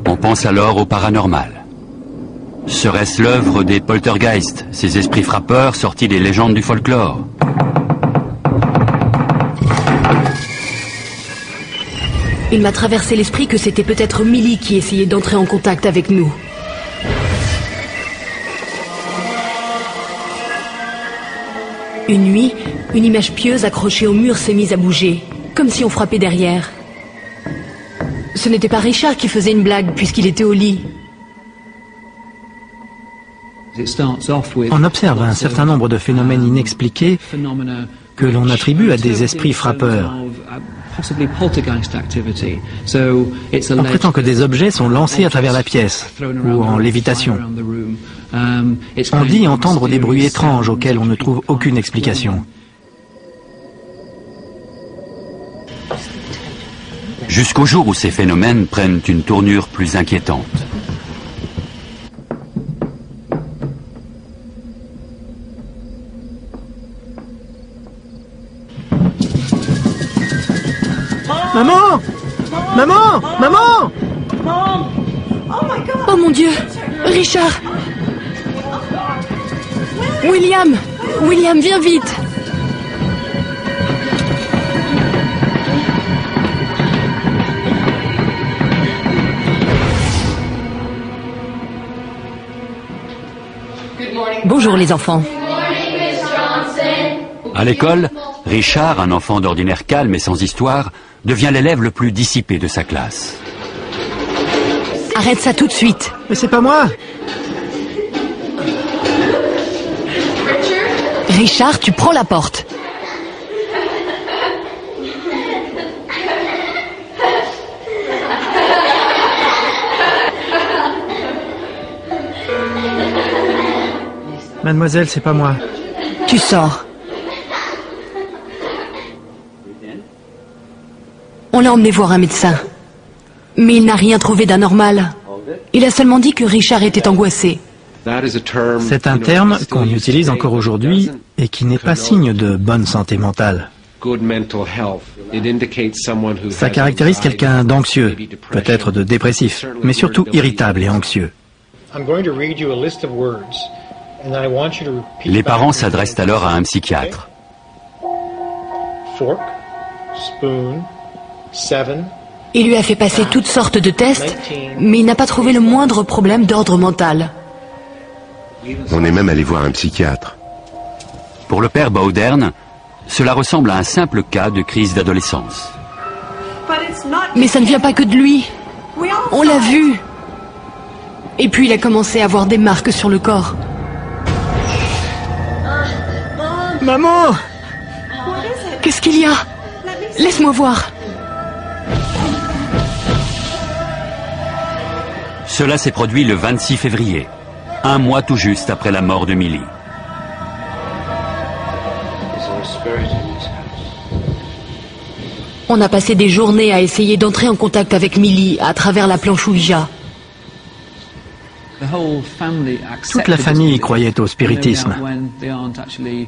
S2: On pense alors au paranormal. Serait-ce l'œuvre des poltergeists, ces esprits frappeurs sortis des légendes du folklore?
S4: Il m'a traversé l'esprit que c'était peut-être Millie qui essayait d'entrer en contact avec nous. Une nuit, une image pieuse accrochée au mur s'est mise à bouger, comme si on frappait derrière. Ce n'était pas Richard qui faisait une blague, puisqu'il était au lit.
S5: On observe un certain nombre de phénomènes inexpliqués que l'on attribue à des esprits frappeurs. On prétend que des objets sont lancés à travers la pièce, ou en lévitation. On dit entendre des bruits étranges auxquels on ne trouve aucune explication.
S2: Jusqu'au jour où ces phénomènes prennent une tournure plus inquiétante.
S5: Maman! Maman! Maman!
S4: Oh mon Dieu! Richard! William! William, viens vite! Bonjour les enfants.
S2: À l'école, Richard, un enfant d'ordinaire calme et sans histoire, devient l'élève le plus dissipé de sa classe.
S4: Arrête ça tout de suite.
S5: Mais c'est pas moi.
S4: Richard, tu prends la porte.
S5: Mademoiselle, c'est pas moi.
S4: Tu sors. On l'a emmené voir un médecin. Mais il n'a rien trouvé d'anormal. Il a seulement dit que Richard était angoissé.
S5: C'est un terme qu'on utilise encore aujourd'hui et qui n'est pas signe de bonne santé mentale. Ça caractérise quelqu'un d'anxieux, peut-être de dépressif, mais surtout irritable et anxieux.
S2: Les parents s'adressent alors à un psychiatre.
S4: Il lui a fait passer toutes sortes de tests, mais il n'a pas trouvé le moindre problème d'ordre mental.
S3: On est même allé voir un psychiatre.
S2: Pour le père Bowdern, cela ressemble à un simple cas de crise d'adolescence.
S4: Mais ça ne vient pas que de lui. On l'a vu. Et puis il a commencé à avoir des marques sur le corps.
S5: Maman!
S4: Qu'est-ce qu'il y a? Laisse-moi voir.
S2: Cela s'est produit le 26 février, un mois tout juste après la mort de Millie.
S4: On a passé des journées à essayer d'entrer en contact avec Millie à travers la planche Ouija.
S5: Toute la famille croyait au spiritisme.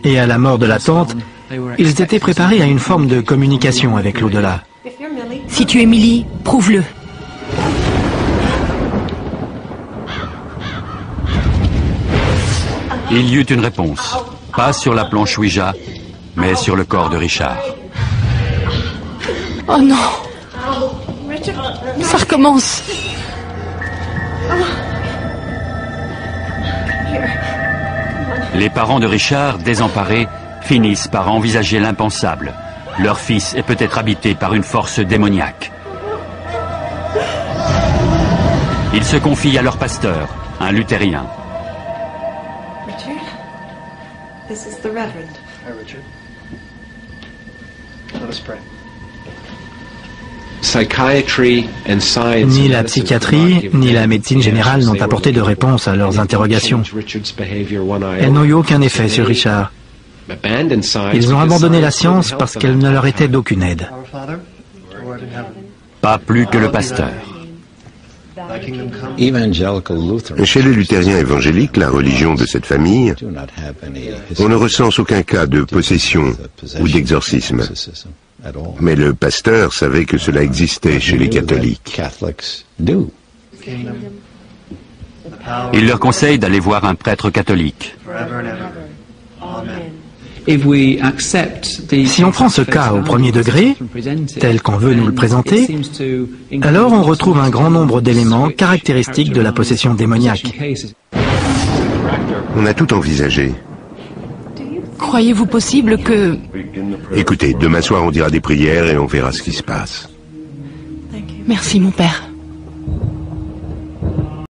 S5: Et à la mort de la tante, ils étaient préparés à une forme de communication avec l'au-delà.
S4: Si tu es Millie, prouve-le.
S2: Il y eut une réponse, pas sur la planche Ouija, mais sur le corps de Richard.
S4: Oh non! Ça recommence!
S2: Les parents de Richard, désemparés, finissent par envisager l'impensable. Leur fils est peut-être habité par une force démoniaque. Ils se confient à leur pasteur, un luthérien.
S6: Richard, this is the Reverend.
S9: Hi, Richard. Let us pray.
S5: Ni la psychiatrie, ni la médecine générale n'ont apporté de réponse à leurs interrogations. Elles n'ont eu aucun effet sur Richard. Ils ont abandonné la science parce qu'elle ne leur était d'aucune aide.
S2: Pas plus que le pasteur.
S3: Chez les luthériens évangéliques, la religion de cette famille, on ne recense aucun cas de possession ou d'exorcisme. Mais le pasteur savait que cela existait chez les catholiques.
S2: Il leur conseille d'aller voir un prêtre catholique.
S5: Si on prend ce cas au premier degré, tel qu'on veut nous le présenter, alors on retrouve un grand nombre d'éléments caractéristiques de la possession démoniaque.
S3: On a tout envisagé.
S4: Croyez-vous possible que...
S3: Écoutez, demain soir on dira des prières et on verra ce qui se passe.
S4: Merci mon père.